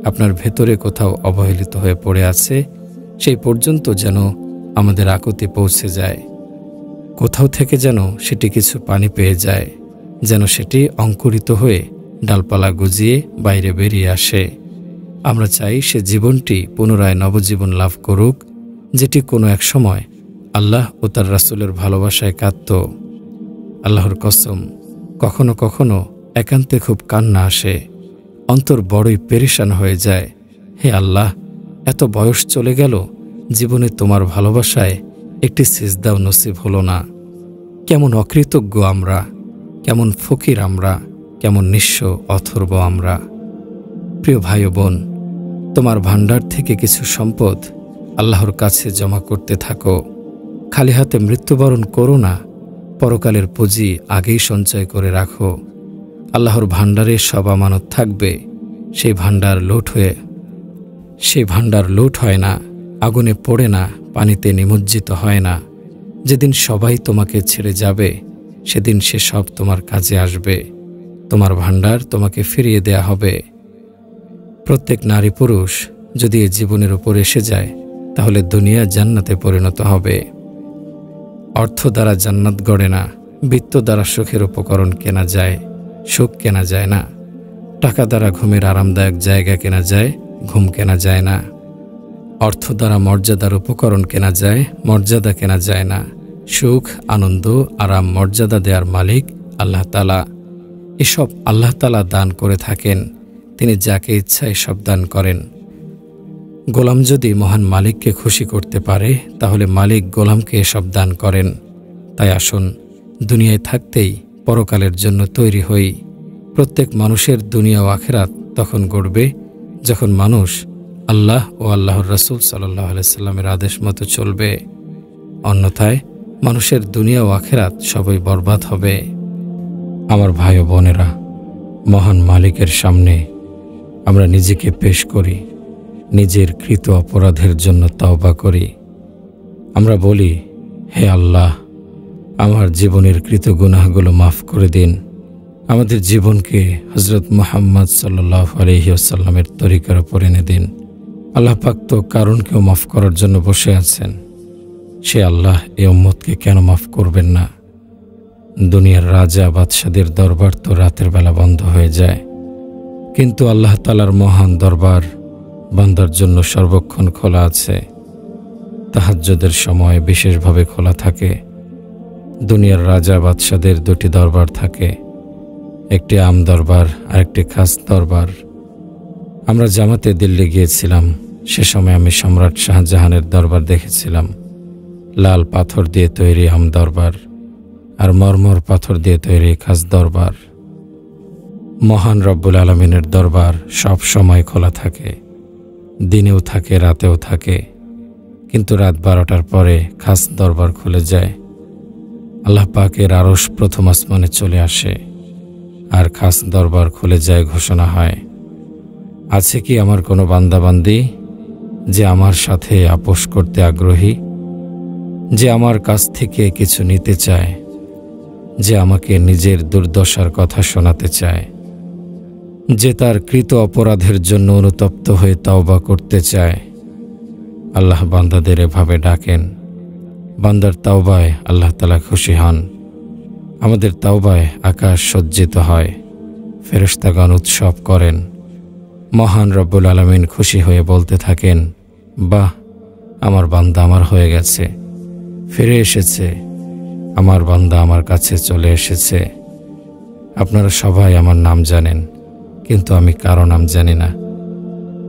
[SPEAKER 1] আপনার ভেতরে কোথাও অবহেলিত হয়ে পড়ে আছে, সেই পর্যন্ত যেন আমাদের আকুতি পৌঁছে যায়। কোথাও থেকে যেন সেটি কিছু পানি পেয়ে যায়, যেন সেটি অঙ্কুরিত হয়ে ডালপালা গজিয়ে বাইরে বেরিয়ে আসে। আমরা চাই সে জীবনটি পুনরায় নবজীবন লাভ করুক, যেটি কোনো এক সময় আল্লাহ ও তার রাসূলের ভালোবাসায় কাঁদত। আল্লাহর কসম, কখনো কখনো একান্তে খুব কান্না আসে, অন্তর বড়ই পেরেশান হয়ে যায়। হে আল্লাহ, এত বয়স চলে গেল, জীবনে তোমার ভালোবাসায় একটি সিজদাও নসিব হলো না। কেমন অকৃতজ্ঞ আমরা, কেমন ফকির আমরা, কেমন নিঃস্ব অথর্ব আমরা। প্রিয় ভাই ও বোন, তোমার ভাণ্ডার থেকে কিছু সম্পদ আল্লাহর কাছে জমা করতে থাকো। খালি হাতে মৃত্যুবরণ করো না, পরকালের পুঁজি আগেই সঞ্চয় করে রাখো। আল্লাহর ভাণ্ডারে সব আমানত থাকবে। সেই ভাণ্ডার লুট হয় না, আগুনে পড়ে না, পানিতে নিমজ্জিত হয় না। যেদিন সবাই তোমাকে ছেড়ে যাবে, সেদিন সে সব তোমার কাজে আসবে। তোমার ভাণ্ডার তোমাকে ফিরিয়ে দেয়া হবে। প্রত্যেক নারী পুরুষ যদি এ জীবনের উপর এসে যায়, তাহলে দুনিয়া জান্নাতে পরিণত হবে। অর্থ দ্বারা জান্নাত গড়ে না, বিত্ত দ্বারা সুখের উপকরণ কেনা যায়, সুখ কেনা যায় না। টাকা দ্বারা ঘুমের আরামদায়ক জায়গা কেনা যায়, ঘুম কেনা যায় না। অর্থ দ্বারা মর্যাদার উপকরণ কেনা যায়, মর্যাদা কেনা যায় না। সুখ, আনন্দ, আরাম, মর্যাদা দেওয়ার মালিক আল্লাহ তাআলা। এসব আল্লাহ তাআলা দান করে থাকেন। তিনি যাকে ইচ্ছা এসব দান করেন। গোলাম যদি মহান মালিককে খুশি করতে পারে, তাহলে মালিক গোলামকে এসব দান করেন। তাই আসুন, দুনিয়ায় থাকতেই পরকালের জন্য তৈরি হই। প্রত্যেক মানুষের দুনিয়া ও আখিরাত তখন গড়বে যখন মানুষ আল্লাহ ও আল্লাহর রাসূল সাল্লাল্লাহু আলাইহি সাল্লামের আদেশ মতো চলবে। অন্যথায় মানুষের দুনিয়া ও আখিরাত সবই বরবাদ হবে। আমার ভাই ও বোনেরা, মহান মালিকের সামনে আমরা নিজেকে পেশ করি, নিজের কৃত অপরাধের জন্য তওবা করি। আমরা বলি, হে আল্লাহ, আমার জীবনের কৃত গুনাহগুলো মাফ করে দিন। আমাদের জীবনকে হযরত মুহাম্মদ সাল্লাল্লাহু আলাইহি ওয়াসাল্লামের তরিকার উপর এনে দিন। আল্লাহ পাক তো কারণকেও মাফ করার জন্য বসে আছেন। সে আল্লাহ এই উম্মতকে কেন মাফ করবেন না? দুনিয়ার রাজা বাদশাদের দরবার তো রাতের বেলা বন্ধ হয়ে যায়, কিন্তু আল্লাহ তাআলার মহান দরবার বান্দার জন্য সর্বক্ষণ খোলা আছে। তাহাজ্জুদের সময় বিশেষভাবে খোলা থাকে। দুনিয়ার রাজা বাদশাদের দুটি দরবার থাকে, একটি আম দরবার আর একটি খাস দরবার। আমরা জামাতে দিল্লি গিয়েছিলাম, সে সময় আমি সম্রাট শাহজাহানের দরবার দেখেছিলাম। লাল পাথর দিয়ে তৈরি আম দরবার আর মরমর পাথর দিয়ে তৈরি খাস দরবার। মহান রব্বুল আলামিনের দরবার সব সময় খোলা থাকে, দিনেও থাকে, রাতেও থাকে। কিন্তু রাত 12টার পরে খাস দরবার খুলে যায়। আল্লাহ পাকের আরশ প্রথম আসমানে চলে আসে আর খাস দরবার খুলে যায়। ঘোষণা হয়, আছে কি আমার কোনো বান্দাবান্দি যে আমার সাথে আপোষ করতে আগ্রহী, যে আমার কাছ থেকে কিছু নিতে চায়, যে আমাকে নিজের দুর্দশার কথা শোনাতে চায়, যে তার কৃত অপরাধের জন্য অনুতপ্ত হয়ে তওবা করতে চায়। আল্লাহ বান্দাদের এভাবে ডাকেন। বান্দার তাওবায় আল্লাহ তাআলা খুশি হন। আমাদের তাওবায় আকাশ সজ্জিত হয়, ফেরেশতাগণ উৎসব করেন। মহান রব্বুল আলামিন খুশি হয়ে বলতে থাকেন, বাহ, আমার বান্দা আমার হয়ে গেছে, ফিরে এসেছে, আমার বান্দা আমার কাছে চলে এসেছে। আপনারা সবাই আমার নাম জানেন, কিন্তু আমি কারো নাম জানি না।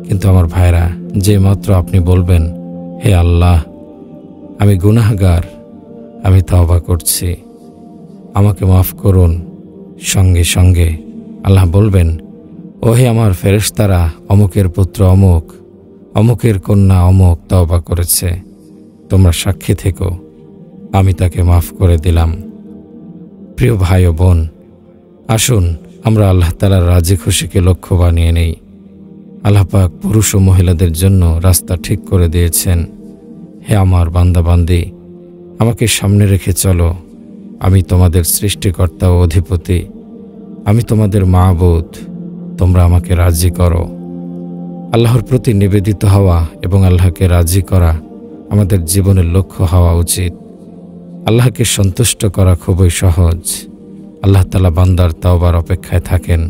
[SPEAKER 1] কিন্তু আমার ভাইরা, যে মাত্র আপনি বলবেন, হে আল্লাহ, আমি গুনাহগার, আমি তওবা করছি, আমাকে মাফ করুন, সঙ্গে সঙ্গে আল্লাহ বলবেন, ওহে আমার ফেরেশতারা, অমুকের পুত্র অমুক, অমুকের কন্যা অমুক তওবা করেছে, তোমরা সাক্ষী থেকো, আমি তাকে মাফ করে দিলাম। প্রিয় ভাই ও বোন, আসুন আমরা আল্লাহ তাআলার রাজি খুশিকে লক্ষ্য বানিয়ে নেই। আল্লাহ পাক পুরুষ ও মহিলাদের জন্য রাস্তা ঠিক করে দিয়েছেন। হে আমার বান্দাবান্দি, আমাকে সামনে রেখে চলো। আমি তোমাদের সৃষ্টিকর্তা ও অধিপতি, আমি তোমাদের মাবুদ, তোমরা আমাকে রাজি করো। আল্লাহর প্রতি নিবেদিত হওয়া এবং আল্লাহকে রাজি করা আমাদের জীবনের লক্ষ্য হওয়া উচিত। আল্লাহকে সন্তুষ্ট করা খুবই সহজ। আল্লাহ তাআলা বান্দার তাওবার অপেক্ষায় থাকেন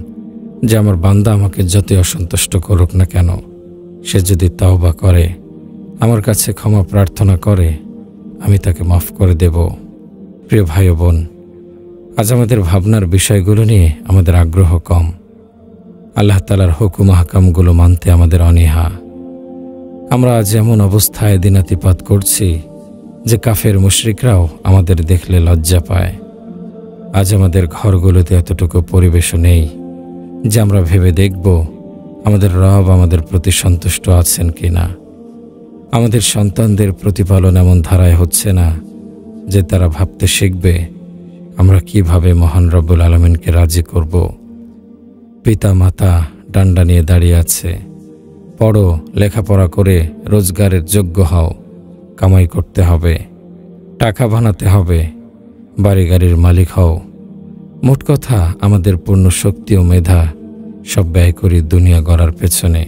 [SPEAKER 1] যে আমার বান্দা আমাকে যতই অসন্তুষ্ট করুক না কেন, সে যদি তাওবা করে, আমার কাছে ক্ষমা প্রার্থনা করে, আমি তাকে মাফ করে দেব। প্রিয় ভাই ও বোন, আজ আমাদের ভাবনার বিষয়গুলো নিয়ে আমাদের আগ্রহ কম। আল্লাহ তাআলার হুকুম আহকামগুলো মানতে আমাদের অনীহা। আমরা আজ এমন অবস্থায় দিনাতিপাত করছি যে কাফের মুশরিকরাও আমাদের দেখলে লজ্জা পায়। আজ আমাদের ঘরগুলোতে এতটুকু পরিবেশও নেই যে আমরা ভেবে দেখব আমাদের রব আমাদের প্রতি সন্তুষ্ট আছেন কিনা। আমাদের সন্তানদের প্রতিপালন এমন ধারায় হচ্ছে না যে তারা ভাবতে শিখবে আমরা কিভাবে মহান রব্বুল আলামিনকে রাজি করব। পিতা মাতা ডান্ডা নিয়ে দাঁড়িয়ে আছে, পড়ো, লেখাপড়া করে রোজগারের যোগ্য হও, কামাই করতে হবে, টাকা বানাতে হবে, বাড়ি গাড়ির মালিক হও। মোট কথা আমাদের পূর্ণ শক্তি ও মেধা সব ব্যয় করি দুনিয়া গড়ার পেছনে।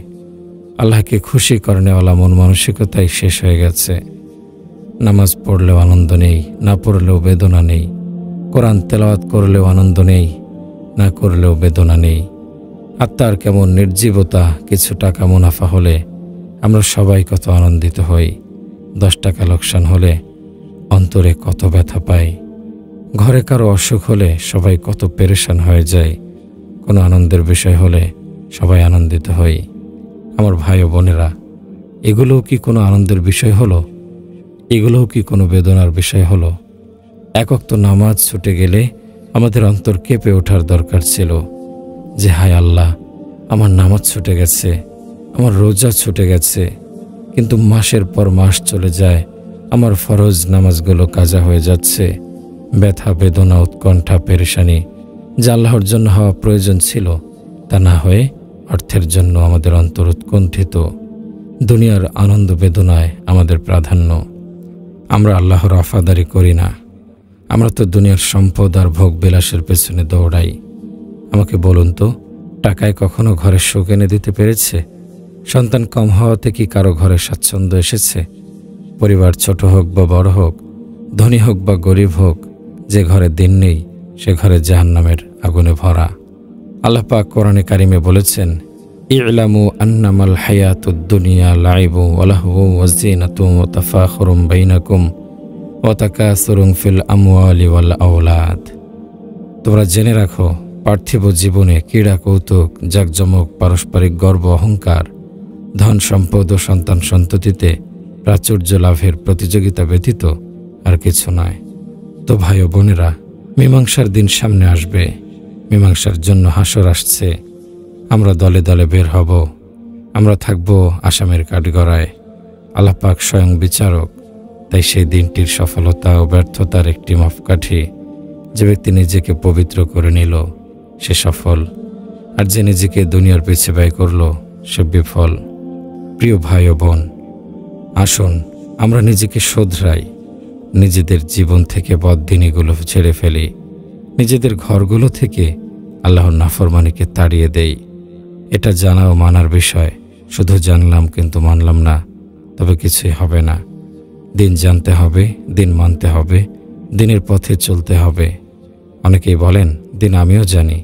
[SPEAKER 1] আল্লাহকে খুশি করনেওয়ালা মন মানসিকতাই শেষ হয়ে গেছে। নামাজ পড়লেও আনন্দ নেই, না পড়লেও বেদনা নেই। কোরআন তেলাওয়াত করলেও আনন্দ নেই, না করলেও বেদনা নেই। আত্মার কেমন নির্জীবতা। কিছু টাকা মুনাফা হলে আমরা সবাই কত আনন্দিত হই, 10 টাকা লোকসান হলে অন্তরে কত ব্যথা পাই। ঘরে কারো অসুখ হলে সবাই কত পেরেশান হয়ে যায়। কোনো আনন্দের বিষয় হলে সবাই আনন্দিত হই। আমার ভাই ও বোনেরা, এগুলোও কি কোনো আনন্দের বিষয় হলো? এগুলোও কি কোনো বেদনার বিষয় হলো? এক ওয়াক্ত নামাজ ছুটে গেলে আমাদের অন্তর কেঁপে ওঠার দরকার ছিল যে হায় আল্লাহ, আমার নামাজ ছুটে গেছে, আমার রোজা ছুটে গেছে, কিন্তু মাসের পর মাস চলে যায়, আমার ফরজ নামাজগুলো কাজা হয়ে যাচ্ছে। ব্যথা, বেদনা, উৎকণ্ঠা, পেরেশানি যা আল্লাহর জন্য হওয়া প্রয়োজন ছিল তা না হয়ে অর্থের জন্য আমাদের অন্তর উৎকণ্ঠিত। দুনিয়ার আনন্দ বেদনায় আমাদের প্রাধান্য। আমরা আল্লাহর আফাদারি করি না। আমরা তো দুনিয়ার সম্পদ আর ভোগ বিলাসের পেছনে দৌড়াই। আমাকে বলুন তো, টাকায় কখনো ঘরে সুখ এনে দিতে পেরেছে? সন্তান কম হওয়াতে কি কারো ঘরে স্বাচ্ছন্দ্য এসেছে? পরিবার ছোট হোক বা বড় হোক, ধনী হোক বা গরিব হোক, যে ঘরে দিন নেই সে ঘরে জাহান্নামের আগুনে ভরা। আল্লাহ পাক কোরআনে কারিমে বলেছেন, ই'লামু আন্নামাল হায়াতুদ দুনিয়া লাইবু ওয়া লাহবু ওয়া যিনাতুন ওয়া তাফাখুরুম বাইনাকুম ওয়া তাকাসুরুন ফিল আমওয়ালি ওয়াল আওলাদ। তোমরা জেনে রাখো, পার্থিব জীবনে ক্রীড়া কৌতুক, জাকজমক, পারস্পরিক গর্ব অহংকার, ধন সম্পদ ও সন্তান সন্ততিতে প্রাচুর্য লাভের প্রতিযোগিতা ব্যতীত আর কিছু নয়। তো ভাই ও বোনেরা, মীমাংসার দিন সামনে আসবে। মীমাংসার জন্য হাসর আসছে। আমরা দলে দলে বের হব। আমরা থাকব আসামের কাঠগড়ায়। আল্লাহ পাক স্বয়ং বিচারক। তাই সেই দিনটির সফলতা ও ব্যর্থতার একটি মাপকাঠি। যে ব্যক্তি নিজেকে পবিত্র করে নিল সে সফল, আর যে নিজেকে দুনিয়ার পিছে ব্যয় করল সে বিফল। প্রিয় ভাই ও বোন, আসুন আমরা নিজেকে শোধরাই, নিজেদের জীবন থেকে বদদিনীগুলো ছেড়ে ফেলি, নিজেদের ঘরগুলো থেকে আল্লাহর নাফরমানিকে তাড়িয়ে দেই। এটা জানা ও মানার বিষয়। শুধু জানলাম কিন্তু মানলাম না, তবে কিছুই হবে না। দিন জানতে হবে, দিন মানতে হবে, দিনের পথে চলতে হবে। অনেকেই বলেন, দিন আমিও জানি।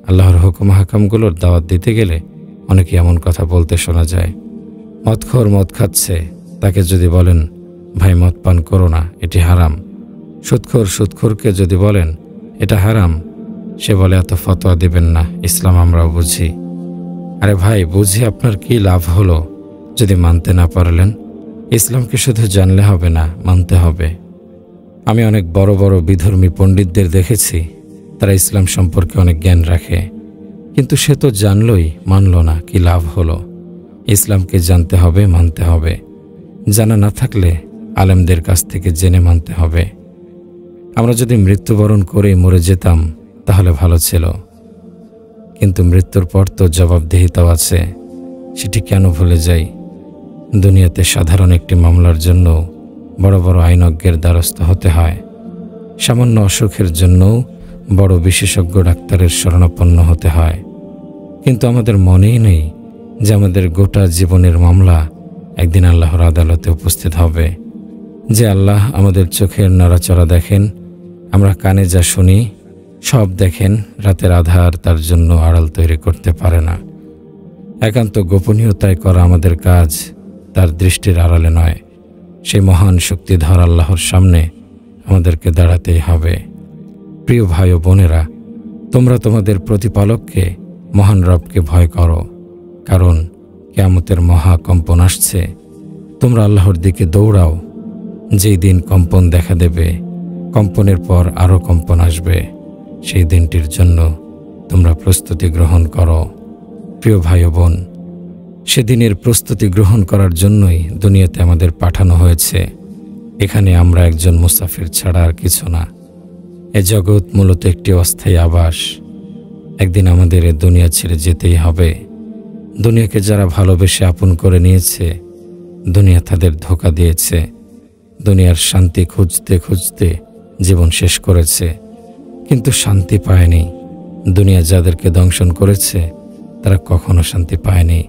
[SPEAKER 1] আল্লাহর হুকুম হাকামগুলোর দাওয়াত দিতে গেলে অনেকে এমন কথা বলতে শোনা যায়। মদখোর মদ খাচ্ছে, তাকে যদি বলেন ভাই মদ পান করো না, এটি হারাম। সুদখোরকে যদি বলেন এটা হারাম, সে বলে এত ফতোয়া দিবেন না, ইসলাম আমরাও বুঝি। আরে ভাই, বুঝি আপনার কি লাভ হলো যদি মানতে না পারলেন? ইসলামকে শুধু জানলে হবে না, মানতে হবে। আমি অনেক বড় বড় বিধর্মী পণ্ডিতদের দেখেছি, তারা ইসলাম সম্পর্কে অনেক জ্ঞান রাখে, কিন্তু সে তো জানলই, মানল না, কি লাভ হলো? ইসলামকে জানতে হবে, মানতে হবে। জানা না থাকলে আলেমদের কাছ থেকে জেনে মানতে হবে। আমরা যদি মৃত্যুবরণ করেই মরে যেতাম তাহলে ভালো ছিল, কিন্তু মৃত্যুর পর তো জবাবদিহিতাও আছে। সেটি কেন ভুলে যাই? দুনিয়াতে সাধারণ একটি মামলার জন্য বড় বড় আইনজ্ঞের দ্বারস্থ হতে হয়। সামান্য অসুখের জন্যও বড় বিশেষজ্ঞ ডাক্তারের শরণাপন্ন হতে হয়। কিন্তু আমাদের মনেই নেই যে আমাদের গোটা জীবনের মামলা একদিন আল্লাহর আদালতে উপস্থিত হবে। যে আল্লাহ আমাদের চোখের নড়াচড়া দেখেন, আমরা কানে যা শুনি সব দেখেন, রাতের আধার তার জন্য আড়াল তৈরি করতে পারে না। একান্ত গোপনীয়তায় করা আমাদের কাজ তার দৃষ্টির আড়ালে নয়। সেই মহান শক্তিধর আল্লাহর সামনে আমাদেরকে দাঁড়াতেই হবে। প্রিয় ভাই ও বোনেরা, তোমরা তোমাদের প্রতিপালককে মহান রবকে ভয় করো, কারণ কিয়ামতের মহাকম্পন আসছে। তোমরা আল্লাহর দিকে দৌড়াও। যেই দিন কম্পন দেখা দেবে, কম্পনের পর আরও কম্পন আসবে, সেই দিনটির জন্য তোমরা প্রস্তুতি গ্রহণ করো। প্রিয় ভাই ও বোন, সেদিনের প্রস্তুতি গ্রহণ করার জন্যই দুনিয়াতে আমাদের পাঠানো হয়েছে। এখানে আমরা একজন মুসাফির ছাড়া আর কিছু না। এ জগৎ মূলত একটি অস্থায়ী আবাস। একদিন আমাদের এ দুনিয়া ছেড়ে যেতেই হবে। দুনিয়াকে যারা ভালোবেসে আপন করে নিয়েছে, দুনিয়া তাদের ধোঁকা দিয়েছে। দুনিয়ার শান্তি খুঁজতে খুঁজতে জীবন শেষ করেছে, কিন্তু শান্তি পায়নি। দুনিয়া যাদেরকে দংশন করেছে তারা কখনো শান্তি পায়নি।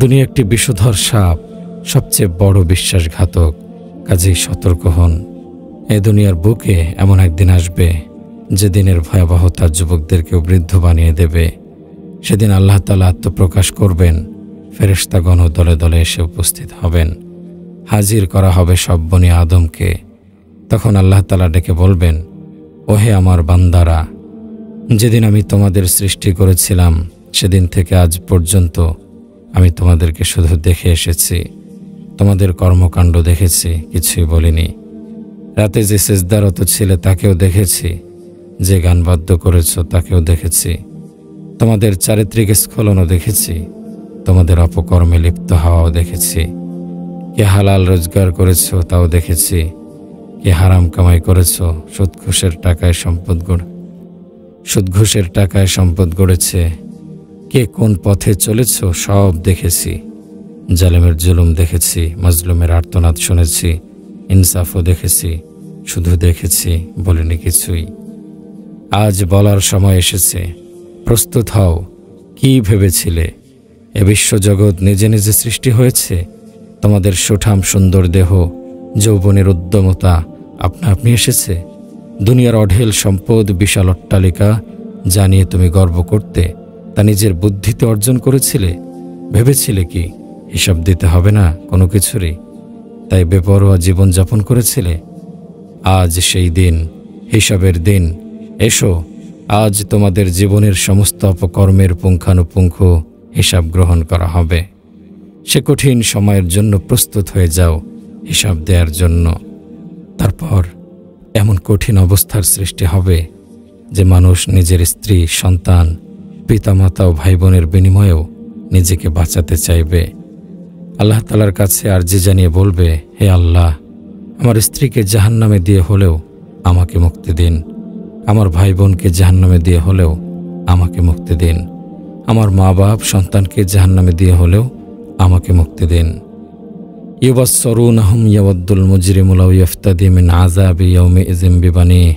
[SPEAKER 1] দুনিয়া একটি বিষধর সাপ, সবচেয়ে বড় বিশ্বাসঘাতক। কাজেই সতর্ক হন। এ দুনিয়ার বুকে এমন একদিন আসবে যেদিনের ভয়াবহতা যুবকদেরকেও বৃদ্ধ বানিয়ে দেবে। সেদিন আল্লাহ তাআলা আত্মপ্রকাশ করবেন, ফেরেশতাগণ দলে দলে এসে উপস্থিত হবেন। হাজির করা হবে সব বনি আদমকে। তখন আল্লাহ তাআলা ডেকে বলবেন, ওহে আমার বান্দারা, যেদিন আমি তোমাদের সৃষ্টি করেছিলাম সেদিন থেকে আজ পর্যন্ত আমি তোমাদেরকে শুধু দেখে এসেছি। তোমাদের কর্মকাণ্ড দেখেছি, কিছুই বলিনি। রাতে যে সিজদারত ছিলে তাকেও দেখেছি, যে গান বাদ্য করেছ তাকেও দেখেছি। তোমাদের চারিত্রিক স্খলনও দেখেছি, তোমাদের অপকর্মে লিপ্ত হওয়াও দেখেছি। কে হালাল রোজগার করেছ তাও দেখেছি, কে হারাম কামাই করেছ, সুদঘুষের টাকায় সম্পদ গড়েছে, কে কোন পথে চলেছ সব দেখেছি। জালেমের জুলুম দেখেছি, মাজলুমের আর্তনাদ শুনেছি, ইনসাফও দেখেছি। শুধু দেখেছি, বলিনি কিছুই। আজ বলার সময় এসেছে। প্রস্তুত হও। কি ভেবেছিলে এ বিশ্বজগৎ নিজে নিজে সৃষ্টি হয়েছে? তোমাদের সুঠাম সুন্দর দেহ, যৌবনের উদ্যমতা আপনা আপনি এসেছে? দুনিয়ার অঢেল সম্পদ, বিশাল অট্টালিকা যা নিয়ে তুমি গর্ব করতে, তা নিজের বুদ্ধিতে অর্জন করেছিলে? ভেবেছিলে কি হিসাব দিতে হবে না কোনো কিছুরই, তাই বেপরোয়া জীবনযাপন করেছিলে? আজ সেই দিন, হিসাবের দিন। এসো, আজ তোমাদের জীবনের সমস্ত অপকর্মের পুঙ্খানুপুঙ্খ হিসাব গ্রহণ করা হবে। সে কঠিন সময়ের জন্য প্রস্তুত হয়ে যাও, হিসাব দেওয়ার জন্য। তারপর এমন কঠিন অবস্থার সৃষ্টি হবে যে মানুষ নিজের স্ত্রী, সন্তান, পিতামাতা ও ভাই বোনের বিনিময়েও নিজেকে বাঁচাতে চাইবে। আল্লাহ তাআলার কাছে আরজি জানিয়ে বলবে, হে আল্লাহ, আমার স্ত্রীকে জাহান্নামে দিয়ে হলেও আমাকে মুক্তি দিন। আমার ভাই বোনকে জাহান্নামে দিয়ে হলেও আমাকে মুক্তি দিন। আমার মা বাপ সন্তানকে জাহান্নামে দিয়ে হলেও আমাকে মুক্তি দিন। ইউবাসসিরুনহুম ইয়াওয়াদ্দুল মুজরিমু লাউ ইফতাদি মিন আযাবি ইয়াউমিযিন বিবানিহি।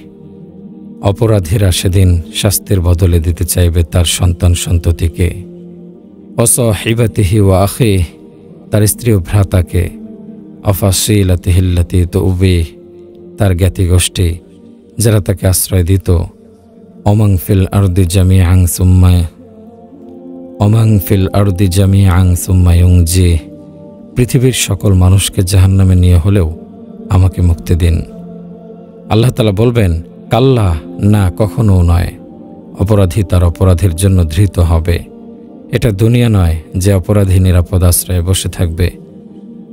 [SPEAKER 1] অপরাধীরা সেদিন শাস্তির বদলে দিতে চাইবে তার সন্তান সন্ততিকে। ওয়াসাহিবাতিহি ওয়া আখিহি, তার স্ত্রী ও ভ্রাতাকে। ওয়াফাসিলাতিহি আল্লাতী তুবিহি, তার জ্ঞাতি গোষ্ঠী যারা তাকে আশ্রয় দিত। ওমান ফিল আরদি জামিআন সুম্মা ইউনজিহি, পৃথিবীর সকল মানুষকে জাহান্নামে নিয়ে হলেও আমাকে মুক্তি দিন। আল্লাহ তাআলা বলবেন, কাল্লা, না, কখনো নয়। অপরাধী তার অপরাধের জন্য ধৃত হবে। এটা দুনিয়া নয় যে অপরাধী নিরাপদ আশ্রয়ে বসে থাকবে,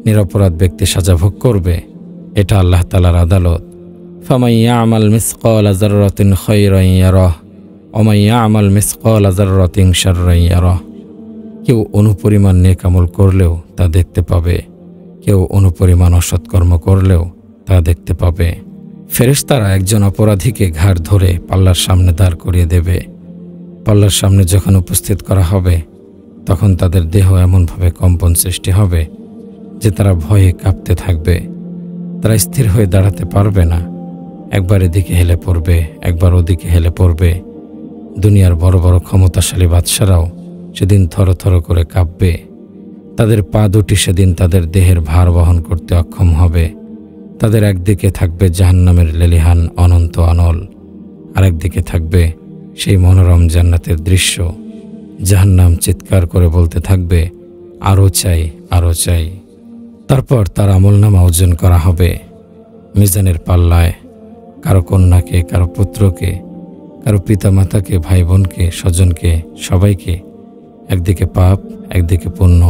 [SPEAKER 1] নিরপরাধ ব্যক্তি সাজা ভোগ করবে। এটা আল্লাহ তাআলার আদালত। ফামান ইয়ামাল মিসকালা যাররাতিন খায়রান ইয়ারাহ ওয়া মান ইয়ামাল মিসকালা যাররাতিন শাররান ইয়ারাহ। কেউ অনুপরিমাণ নেক আমল করলেও তা দেখতে পাবে, কেউ অনুপরিমাণ অসৎকর্ম করলেও তা দেখতে পাবে। ফেরেশতারা একজন অপরাধীকে ঘাড় ধরে পাল্লার সামনে দাঁড় করিয়ে দেবে। পাল্লার সামনে যখন উপস্থিত করা হবে, তখন তাদের দেহ এমনভাবে কম্পন সৃষ্টি হবে যে তারা ভয়ে কাঁপতে থাকবে। তারা স্থির হয়ে দাঁড়াতে পারবে না। একবার এদিকে হেলে পড়বে, একবার ওদিকে হেলে পড়বে। দুনিয়ার বড় বড় ক্ষমতাশালী বাদশারাও সেদিন থরথর করে কাঁপবে। তাদের পা দুটি সেদিন তাদের দেহের ভার বহন করতে অক্ষম হবে। তাদের একদিকে থাকবে জাহান্নামের লেলিহান অনন্ত অনল, আরেকদিকে থাকবে সেই মনোরম জান্নাতের দৃশ্য। জাহান্নাম চিৎকার করে বলতে থাকবে, আরও চাই, আরও চাই। তারপর তার আমলনামা ওজন করা হবে। মিজানের পাল্লায় কারো কন্যাকে, কারো পুত্রকে, কারো পিতামাতাকে, ভাই বোনকে, স্বজনকে, সবাইকে, একদিকে পাপ, একদিকে পুণ্য,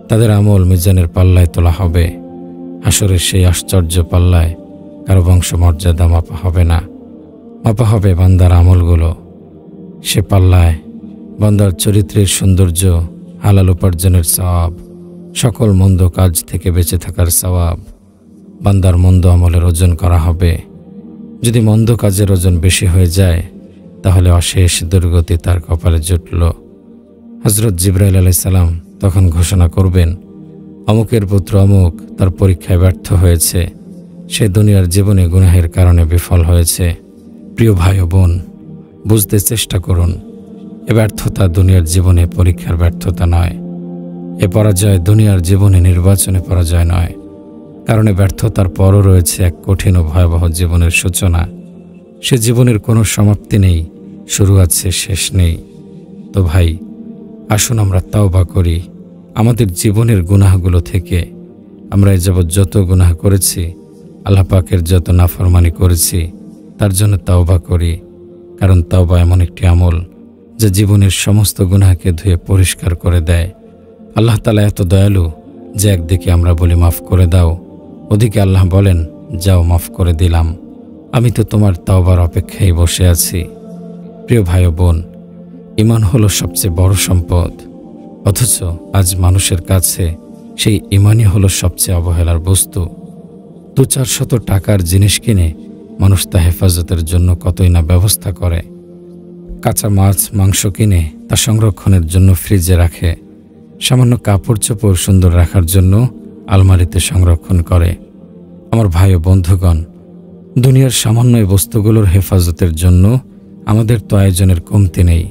[SPEAKER 1] তাদের আমল মিজানের পাল্লায় তোলা হবে। হাসরের সেই আশ্চর্য পাল্লায় কারো বংশমর্যাদা মাপা হবে না, মাপা হবে বান্দার আমলগুলো। সে পাল্লায় বান্দার চরিত্রের সৌন্দর্য, হালাল উপার্জনের সওয়াব, সকল মন্দ কাজ থেকে বেঁচে থাকার সওয়াব, বান্দার মন্দ আমলের ওজন করা হবে। যদি মন্দ কাজের ওজন বেশি হয়ে যায় তাহলে অশেষ দুর্গতি তার কপালে জুটল। হযরত জিবরাইল আলাইহিস সালাম তখন ঘোষণা করবেন, অমুকের পুত্র অমুক তার পরীক্ষায় ব্যর্থ হয়েছে, সে দুনিয়ার জীবনে গুনাহের কারণে বিফল হয়েছে। প্রিয় ভাই ও বোন, বুঝতে চেষ্টা করুন, এ ব্যর্থতা দুনিয়ার জীবনে পরীক্ষার ব্যর্থতা নয়। এ পরাজয় দুনিয়ার জীবনে নির্বাচনে পরাজয় নয়, কারণ এ ব্যর্থতার পরও রয়েছে এক কঠিন ও ভয়াবহ জীবনের সূচনা। সে জীবনের কোনো সমাপ্তি নেই, শুরু আছে, শেষ নেই। তো ভাই, আসুন আমরা তাওবা করি আমাদের জীবনের গুনাহগুলো থেকে। আমরা এ যাবৎ যত গুনাহ করেছি, আল্লাহ পাকের যত নাফরমানি করেছি, তার জন্য তাওবা করি। কারণ তাওবা এমন একটি আমল যা জীবনের সমস্ত গুনাহকে ধুয়ে পরিষ্কার করে দেয়। আল্লাহ তাআলা এত দয়ালু যে একদিকে আমরা বলি মাফ করে দাও, ওদিকে আল্লাহ বলেন, যাও মাফ করে দিলাম, আমি তো তোমার তাওবার অপেক্ষায় বসে আছি। প্রিয় ভাই ও বোন, ঈমান হলো সবচেয়ে বড় সম্পদ, অথচ আজ মানুষের কাছে সেই ঈমানই হলো সবচেয়ে অবহেলার বস্তু। 200-400 টাকার জিনিস কিনে মানুষ তা হেফাজতের জন্য কতই না ব্যবস্থা করে। কাঁচা মাছ, মাংস কিনে তা সংরক্ষণের জন্য ফ্রিজে রাখে, সামান্য কাপড় চোপড় সুন্দর রাখার জন্য আলমারিতে সংরক্ষণ করে। আমার ভাই ও বন্ধুগণ, দুনিয়ার সামান্য এই বস্তুগুলোর হেফাজতের জন্য আমাদের তো আয়োজনের কমতি নেই,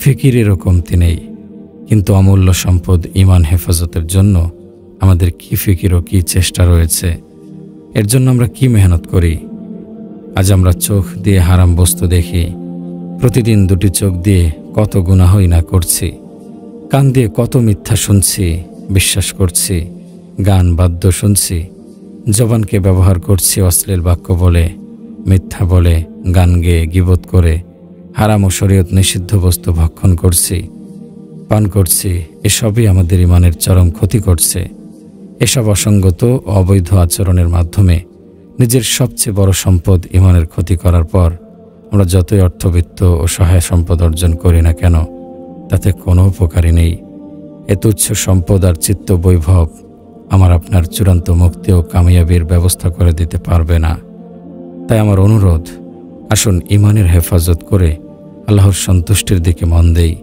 [SPEAKER 1] ফিকিরেরও কমতি নেই, কিন্তু অমূল্য সম্পদ ঈমান হেফাজতের জন্য আমাদের কি ফিকির ও কি চেষ্টা রয়েছে। এর জন্য আমরা কি মেহনত করি। আজ আমরা চোখ দিয়ে হারাম বস্তু দেখি, প্রতিদিন 2টি চোখ দিয়ে কত গুনাহই না করছি, কান দিয়ে কত মিথ্যা শুনছি, বিশ্বাস করছি, গান বাদ্য শুনছি, জবানকে ব্যবহার করছি অশ্লীল বাক্য বলে, মিথ্যা বলে, গান গেয়ে গীবত করে, হারাম ও শরীয়ত নিষিদ্ধ বস্তু ভক্ষণ করছি, পান করছি। এসবই আমাদের ঈমানের চরম ক্ষতি করছে। এসব অসঙ্গত ও অবৈধ আচরণের মাধ্যমে নিজের সবচেয়ে বড় সম্পদ ঈমানের ক্ষতি করার পর আমরা যতই অর্থবিত্ত ও সহায় সম্পদ অর্জন করি না কেন, তাতে কোনো উপকারই নেই। এ তুচ্ছ সম্পদ আর চিত্ত বৈভব আমার আপনার চূড়ান্ত মুক্তি ও কামিয়াবির ব্যবস্থা করে দিতে পারবে না। তাই আমার অনুরোধ, আসুন ঈমানের হেফাজত করে আল্লাহর সন্তুষ্টির দিকে মন দেই।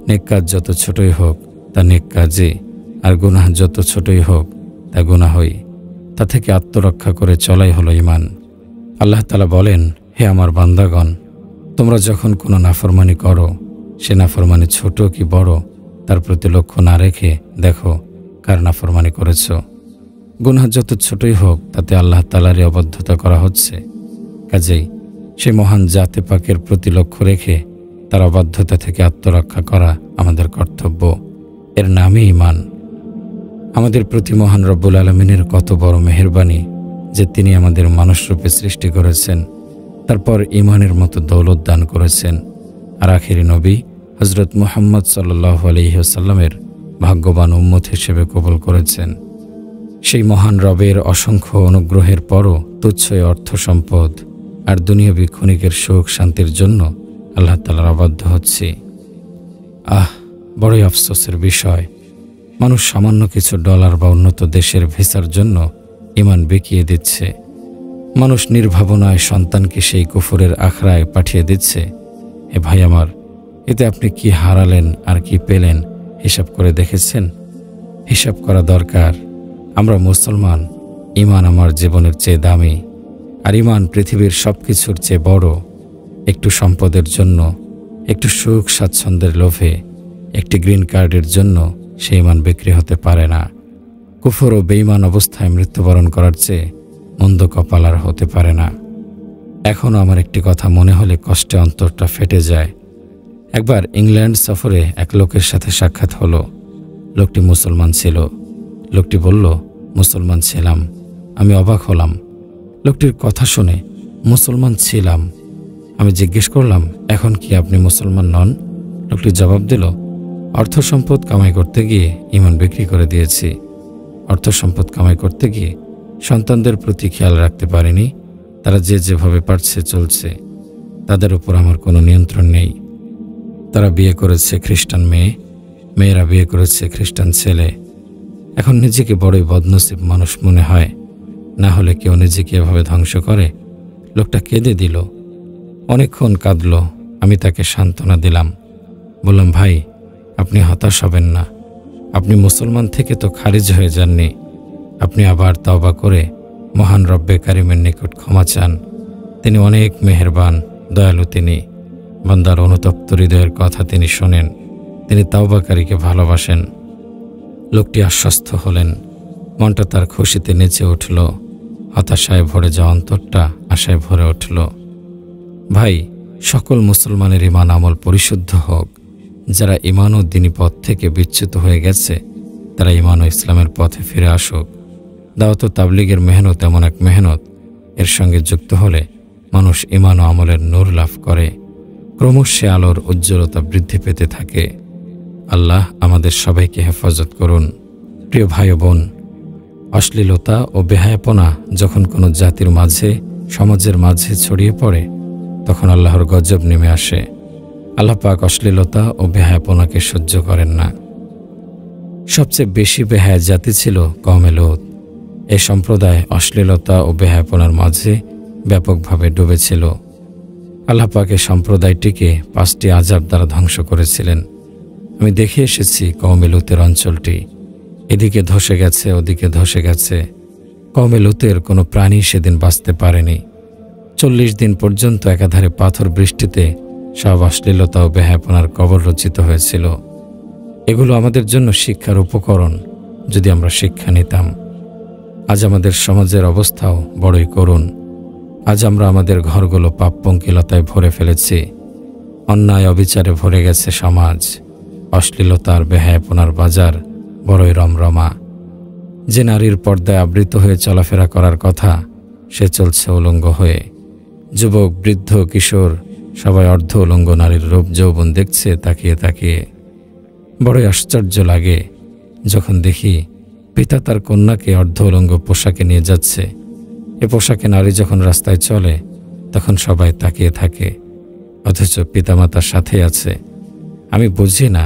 [SPEAKER 1] নেক কাজ যত ছোটই হোক তা নেক কাজে, আর গুনাহ যত ছোটই হোক তা গুনাহই। তা থেকে আত্মরক্ষা করে চলাই হলো ঈমান। আল্লাহ তাআলা বলেন, হে আমার বান্দাগণ, তোমরা যখন কোনো নাফরমানি করো, সে নাফরমানি ছোট কি বড় তার প্রতি লক্ষ্য না রেখে দেখো কার নাফরমানি করেছ। গুনাহ যত ছোটই হোক তাতে আল্লাহ তাআলারই অবাধ্যতা করা হচ্ছে। কাজেই সে মহান জাতে পাকের প্রতি লক্ষ্য রেখে তার অবাধ্যতা থেকে আত্মরক্ষা করা আমাদের কর্তব্য। এর নামই ঈমান। আমাদের প্রতি মহান রব্বুল আলামিনের কত বড় মেহেরবানি যে তিনি আমাদের মানুষরূপে সৃষ্টি করেছেন, তারপর ঈমানের মতো দৌলত দান করেছেন, আর আখিরি নবী হযরত মুহাম্মদ সাল্লাল্লাহু আলাইহি ওয়াসাল্লামের ভাগ্যবান উম্মত হিসেবে কবুল করেছেন। সেই মহান রবের অসংখ্য অনুগ্রহের পরও তুচ্ছ অর্থ সম্পদ আর দুনিয়াবী ক্ষণিকের সুখ শান্তির জন্য আল্লাহ তাআলার অবাধ্য হচ্ছে। বড়ই আফসোসের বিষয়, মানুষ সামান্য কিছু ডলার বা উন্নত দেশের ভিসার জন্য ঈমান বিকিয়ে দিচ্ছে। মানুষ নির্ভাবনায় সন্তানকে সেই কুফরের আখড়ায় পাঠিয়ে দিচ্ছে। হে ভাই আমার, এতে আপনি কি হারালেন আর কি পেলেন হিসাব করে দেখেছেন? হিসাব করা দরকার। আমরা মুসলমান, ঈমান আমার জীবনের চেয়ে দামি, আর ঈমান পৃথিবীর সব কিছুর চেয়ে বড়। একটু সম্পদের জন্য, একটু সুখ স্বাচ্ছন্দ্যের লোভে, একটি গ্রিন কার্ডের জন্য সে ঈমান বিক্রি হতে পারে না। কুফর ও বেঈমান অবস্থায় মৃত্যুবরণ করার চেয়ে মন্দ কপাল আর হতে পারে না। এখনও আমার একটি কথা মনে হলে কষ্টে অন্তরটা ফেটে যায়। একবার ইংল্যান্ড সফরে এক লোকের সাথে সাক্ষাৎ হলো। লোকটি মুসলমান ছিল। লোকটি বলল, মুসলমান ছিলাম। আমি অবাক হলাম। লোকটির কথা শুনে মুসলমান ছিলাম। আমি জিজ্ঞেস করলাম, এখন কি আপনি মুসলমান নন? লোকটি জবাব দিল, অর্থ সম্পদ কামাই করতে গিয়ে ঈমান বিক্রি করে দিয়েছি। অর্থ সম্পদ কামাই করতে গিয়ে সন্তানদের প্রতি খেয়াল রাখতে পারিনি। তারা যে যেভাবে পারছে চলছে, তাদের উপর আমার কোনো নিয়ন্ত্রণ নেই। তারা বিয়ে করেছে খ্রিস্টান মেয়ে, মেয়েরা বিয়ে করেছে খ্রিস্টান ছেলে। এখন নিজেকে বড়ই বদনসিব মানুষ মনে হয়। না হলে কেউ নিজেকে এভাবে ধ্বংস করে? লোকটা কেঁদে দিল, অনেকক্ষণ কাঁদল। আমি তাকে সান্ত্বনা দিলাম। বললাম, ভাই, আপনি হতাশ হবেন না। আপনি মুসলমান থেকে তো খারিজ হয়ে যাননি। আপনি আবার তওবা করে মহান রব্বে কারিমের নিকট ক্ষমা চান। তিনি অনেক মেহেরবান, দয়ালু। তিনি বান্দার অনুতপ্ত হৃদয়ের কথা তিনি শোনেন। তিনি তওবাকারীকে ভালোবাসেন। লোকটি আশ্বস্ত হলেন। মনটা তার খুশিতে নেচে উঠল। হতাশায় ভরে যাওয়া অন্তরটা আশায় ভরে উঠল। ভাই, সকল মুসলমানের ঈমান আমল পরিশুদ্ধ হোক। যারা ঈমান ও দ্বীনি পথ থেকে বিচ্যুত হয়ে গেছে, তারা ঈমান ও ইসলামের পথে ফিরে আসুক। দাওয়াত ও তাবলীগের মেহনত এমন এক মেহনত, এর সঙ্গে যুক্ত হলে মানুষ ঈমান ও আমলের নূর লাভ করে। ক্রমশ সে আলোর উজ্জ্বলতা বৃদ্ধি পেতে থাকে। আল্লাহ আমাদের সবাইকে হেফাজত করুন। প্রিয় ভাই ও বোন, অশ্লীলতা ও বেহায়াপনা যখন কোনো জাতির মাঝে, সমাজের মাঝে ছড়িয়ে পড়ে, তখন আল্লাহর গজব নেমে আসে। আল্লাহ পাক অশ্লীলতা ও বেহায়াপনাকে সহ্য করেন না। সবচেয়ে বেশি বেহায়া জাতি ছিল কওমে লূত। এই সম্প্রদায় অশ্লীলতা ও বেহায়াপনার মাঝে ব্যাপকভাবে ডুবেছিল। আল্লাহ পাক এই সম্প্রদায়টিকে 5টি আযাব দ্বারা ধ্বংস করেছিলেন। আমি দেখে এসেছি কওমে লূতের অঞ্চলটি। এদিকে ধসে গেছে, ওদিকে ধসে গেছে। কওমে লূতের কোনো প্রাণী সেদিন বাঁচতে পারেনি। 40 দিন পর্যন্ত একাধারে পাথর বৃষ্টিতে সব অশ্লীলতা ও বেহায়াপনার কবর রচিত হয়েছিল। এগুলো আমাদের জন্য শিক্ষার উপকরণ, যদি আমরা শিক্ষা নিতাম। আজ আমাদের সমাজের অবস্থাও বড়ই করুণ। আজ আমরা আমাদের ঘরগুলো পাপ পঙ্কিলতায় ভরে ফেলেছি। অন্যায় অবিচারে ভরে গেছে সমাজ। অশ্লীলতার বেহায়াপনার বাজার বড়ই রমরমা। যে নারীর পর্দায় আবৃত হয়ে চলাফেরা করার কথা, সে চলছে উলঙ্গ হয়ে। যুবক, বৃদ্ধ, কিশোর সবাই অর্ধ উলঙ্গ নারীর রূপ যৌবন দেখছে তাকিয়ে তাকিয়ে। বড়ই আশ্চর্য লাগে যখন দেখি পিতা তার কন্যাকে অর্ধ উলঙ্গ পোশাকে নিয়ে যাচ্ছে। এ পোশাকে নারী যখন রাস্তায় চলে, তখন সবাই তাকিয়ে থাকে, অথচ পিতামাতার সাথে আছে। আমি বুঝি না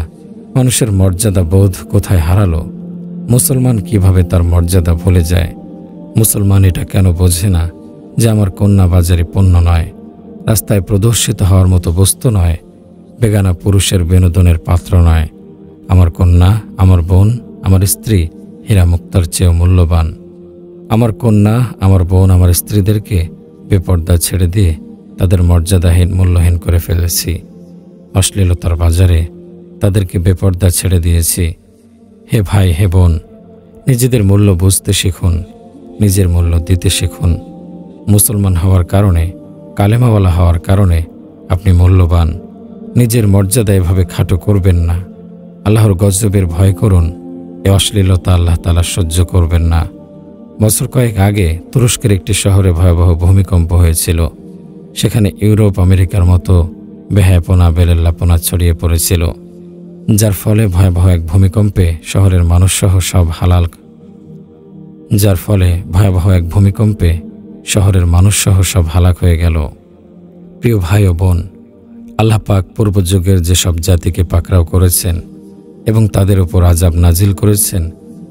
[SPEAKER 1] মানুষের মর্যাদা বোধ কোথায় হারালো। মুসলমান কিভাবে তার মর্যাদা ভুলে যায়? মুসলমান এটা কেন বোঝে না যে আমার কন্যা বাজারে পণ্য নয়, রাস্তায় প্রদর্শিত হওয়ার মতো বস্তু নয়, বেগানা পুরুষের বিনোদনের পাত্র নয়? আমার কন্যা, আমার বোন, আমার স্ত্রী হীরা মুক্তার চেয়েও মূল্যবান। আমার কন্যা, আমার বোন, আমার স্ত্রীদেরকে বেপর্দা ছেড়ে দিয়ে তাদের মর্যাদাহীন, মূল্যহীন করে ফেলেছি। অশ্লীলতার বাজারে তাদেরকে বেপর্দা ছেড়ে দিয়েছি। হে ভাই, হে বোন, নিজেদের মূল্য বুঝতে শিখুন, নিজের মূল্য দিতে শিখুন। মুসলমান হওয়ার কারণে, কালেমাওয়ালা হওয়ার কারণে আপনি মূল্যবান। নিজের মর্যাদা এভাবে খাটো করবেন না। আল্লাহর গজবের ভয় করুন। এ অশ্লীলতা আল্লাহ তাআলা সহ্য করবেন না। বছর কয়েক আগে তুরস্কের একটি শহরে ভয়াবহ ভূমিকম্প হয়েছিল। সেখানে ইউরোপ, আমেরিকার মতো বেহায়াপনা, বেলেল্লাপনা ছড়িয়ে পড়েছিল, যার ফলে ভয়াবহ এক ভূমিকম্পে শহরের মানুষসহ সব হালাক হয়ে গেল। প্রিয় ভাই ও বোন, আল্লাহ পাক পূর্বযুগের যেসব জাতিকে পাকড়াও করেছেন এবং তাদের উপর আযাব নাজিল করেছেন,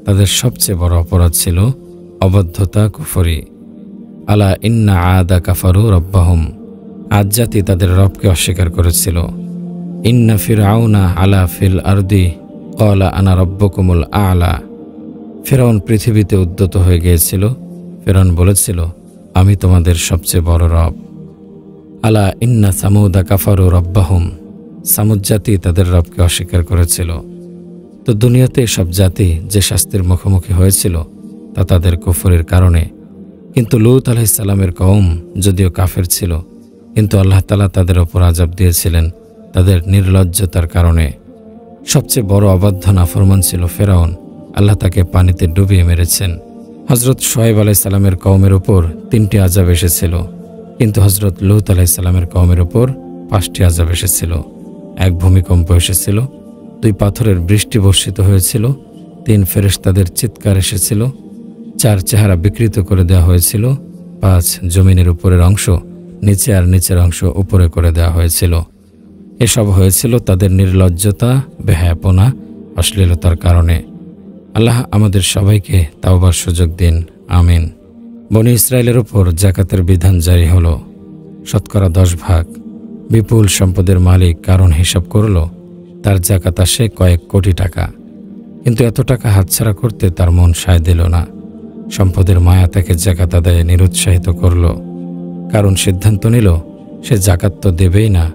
[SPEAKER 1] তাদের সবচেয়ে বড় অপরাধ ছিল অবদ্ধতা, কুফরি। আলা ইন্না আদা কাফারু রব্বাহুম। আদ জাতি তাদের রবকে অস্বীকার করেছিল। ইন্না ফিরআউনা আলা ফিল আরদি ক্বালা আনা রব্বুকুমুল আ'লা। ফিরআউন পৃথিবীতে উদ্যত হয়ে গিয়েছিল। ফিরআউন বলেছিল, আমি তোমাদের সবচেয়ে বড় রব। আলা ইন্না সামুদা কাফারু রব্বাহুম। সামুদ জাতি তাদের রবকে অস্বীকার করেছিল। তো দুনিয়াতে সব জাতি যে শাস্তির মুখোমুখি হয়েছিল তা তাদের কুফরের কারণে। কিন্তু লূত আলাইহিস সালামের কওম যদিও কাফের ছিল, কিন্তু আল্লাহ তাআলা তাদের ওপর আযাব দিয়েছিলেন তাদের নির্লজ্জতার কারণে। সবচেয়ে বড় অবাধ্য নাফরমান ছিল ফেরাউন। আল্লাহ তাকে পানিতে ডুবিয়ে মেরেছেন। হযরত শুআয়ব আলাইহিস সালামের কওমের উপর 3টি আযাব এসেছিল, কিন্তু হযরত লূত আলাইহিস সালামের কওমের উপর 5টি আযাব এসেছিল। 1 ভূমিকম্প এসেছিল, 2 পাথরের বৃষ্টি বর্ষিত হয়েছিল, 3 ফেরেশতাদের চিৎকার এসেছিল, 4 চেহারা বিকৃত করে দেওয়া হয়েছিল, 5 জমিনের উপরের অংশ নিচে আর নিচের অংশ উপরে করে দেওয়া হয়েছিল। এসব হয়েছিল তাদের নির্লজ্জতা, বেহায়াপনা, অশ্লীলতার কারণে। আল্লাহ আমাদের সবাইকে তাওবার সুযোগ দিন, আমিন। বনী ইসরায়েলের উপর যাকাতের বিধান জারি হলো। শতকরা 10 ভাগ। বিপুল সম্পদের মালিক কারণ হিসাব করল তার যাকাত আসে কয়েক কোটি টাকা, কিন্তু এত টাকা হাতছাড়া করতে তার মন সায় দিল না। সম্পদের মায়া তাকে যাকাত আদায়ে নিরুৎসাহিত করল। কারণ সিদ্ধান্ত নিল সে যাকাত তো দেবেই না,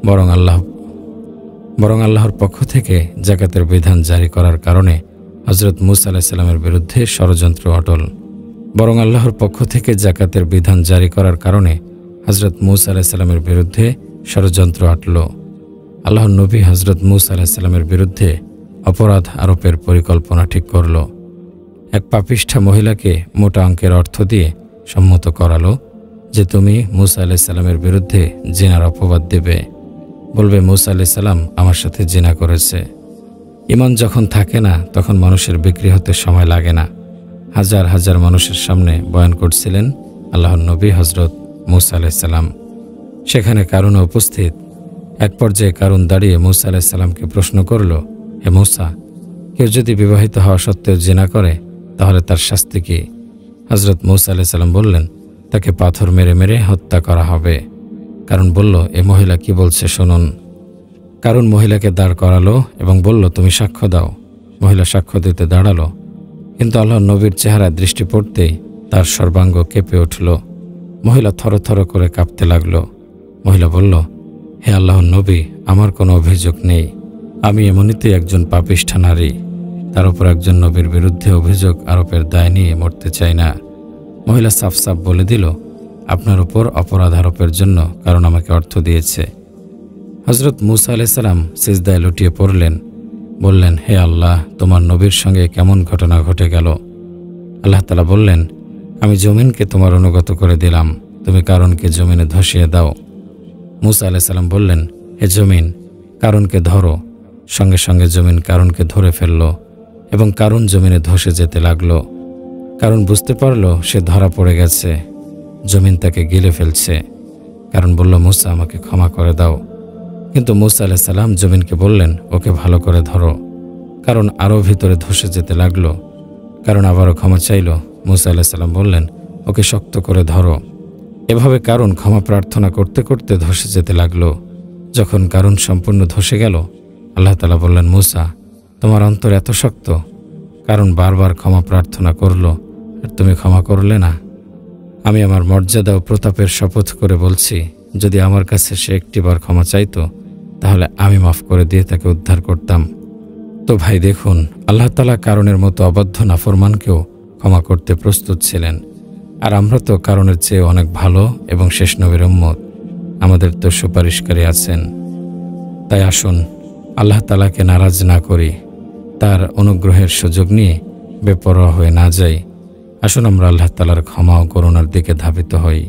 [SPEAKER 1] বরং আল্লাহর পক্ষ থেকে যাকাতের বিধান জারি করার কারণে হযরত মূসা আলাইহিস সালামের বিরুদ্ধে ষড়যন্ত্র অটল। বরং আল্লাহর পক্ষ থেকে যাকাতের বিধান জারি করার কারণে হযরত মূসা আলাইহিস সালামের বিরুদ্ধে ষড়যন্ত্র আটল। আল্লাহর নবী হযরত মূসা আলাইহিস সালামের বিরুদ্ধে অপরাধ আরোপের পরিকল্পনা ঠিক করল। এক পাপিষ্ঠা মহিলাকে মোটা অঙ্কের অর্থ দিয়ে সম্মত করালো যে তুমি মূসা আলাইহিস সালামের বিরুদ্ধে জিনার অপবাদ দেবে। বলবে মূসা আলাইহিস সালাম আমার সাথে জিনা করেছে। ঈমান যখন থাকে না তখন মানুষের বিক্রি হতে সময় লাগে না। হাজার হাজার মানুষের সামনে বয়ান করছিলেন আল্লাহর নবী হযরত মূসা আলাইহিস সালাম। সেখানে কারুন উপস্থিত। এক পর্যায়ে কারুন দাঁড়িয়ে মূসা আলাইহিস সালামকে প্রশ্ন করল, হে মূসা, কেউ যদি বিবাহিত হওয়া সত্ত্বেও জিনা করে তাহলে তার শাস্তি কি? হযরত মূসা আলাইহিস সালাম বললেন, তাকে পাথর মেরে মেরে হত্যা করা হবে। কারণ বলল, এ মহিলা কি বলছে শুনুন। কারণ মহিলাকে দাঁড় করালো এবং বলল, তুমি সাক্ষ্য দাও। মহিলা সাক্ষ্য দিতে দাঁড়ালো, কিন্তু আল্লাহর নবীর চেহারা দৃষ্টি পড়তেই তার সর্বাঙ্গ কেঁপে উঠল। মহিলা থরথর করে কাঁপতে লাগল। মহিলা বলল, হে আল্লাহর নবী, আমার কোনো অভিযোগ নেই। আমি এমনিতেই একজন পাপিষ্ঠা নারী, তার উপর একজন নবীর বিরুদ্ধে অভিযোগ আরোপের দায় নিয়ে মরতে চাই না। মহিলা সাফ সাফ বলে দিল, আপনার উপর অপরাধ আরোপের জন্য কারণ আমাকে অর্থ দিয়েছে। হযরত মূসা আলাইহিস সালাম সিজদায় লুটিয়ে পড়লেন, বললেন, হে আল্লাহ, তোমার নবীর সঙ্গে কেমন ঘটনা ঘটে গেল? আল্লাহ তাআলা বললেন, আমি জমিনকে তোমার অনুগত করে দিলাম, তুমি কারণকে জমিনে ধসিয়ে দাও। মূসা আলাইহিস সালাম বললেন, হে জমিন, কারণকে ধরো। সঙ্গে সঙ্গে জমিন কারণকে ধরে ফেলল এবং কারণ জমিনে ধসে যেতে লাগলো। কারণ বুঝতে পারল সে ধরা পড়ে গেছে, জমিন তাকে গিলে ফেলছে। কারণ বলল, মূসা, আমাকে ক্ষমা করে দাও। কিন্তু মূসা আলাইহিস সালাম জমিনকে বললেন, ওকে ভালো করে ধরো। কারণ আরও ভিতরে ধসে যেতে লাগলো। কারণ আবারও ক্ষমা চাইল। মূসা আলাইহিস সালাম বললেন, ওকে শক্ত করে ধরো। এভাবে কারণ ক্ষমা প্রার্থনা করতে করতে ধসে যেতে লাগলো। যখন কারণ সম্পূর্ণ ধসে গেল, আল্লাহ তাআলা বললেন, মূসা, তোমার অন্তর এত শক্ত। কারণ বারবার ক্ষমা প্রার্থনা করল আর তুমি ক্ষমা করলে না। আমি আমার মর্যাদা ও প্রতাপের শপথ করে বলছি, যদি আমার কাছে সে একটিবার ক্ষমা চাইতো তাহলে আমি মাফ করে দিয়ে তাকে উদ্ধার করতাম। তো ভাই দেখুন, আল্লাহ তাআলা কারণের মতো অবাধ্য নাফরমানকেও ক্ষমা করতে প্রস্তুত ছিলেন। আর আমরা তো কারণের চেয়ে অনেক ভালো এবং শেষ নবীর উম্মত, আমাদের তো সুপারিশকারী আছেন। তাই আসুন আল্লাহ তাআলাকে নারাজ না করি, তার অনুগ্রহের সুযোগ নিয়ে বেপরোয়া হয়ে না যাই। আসুন আমরা আল্লাহ তাআলার ক্ষমা ও করুণার দিকে ধাবিত হই।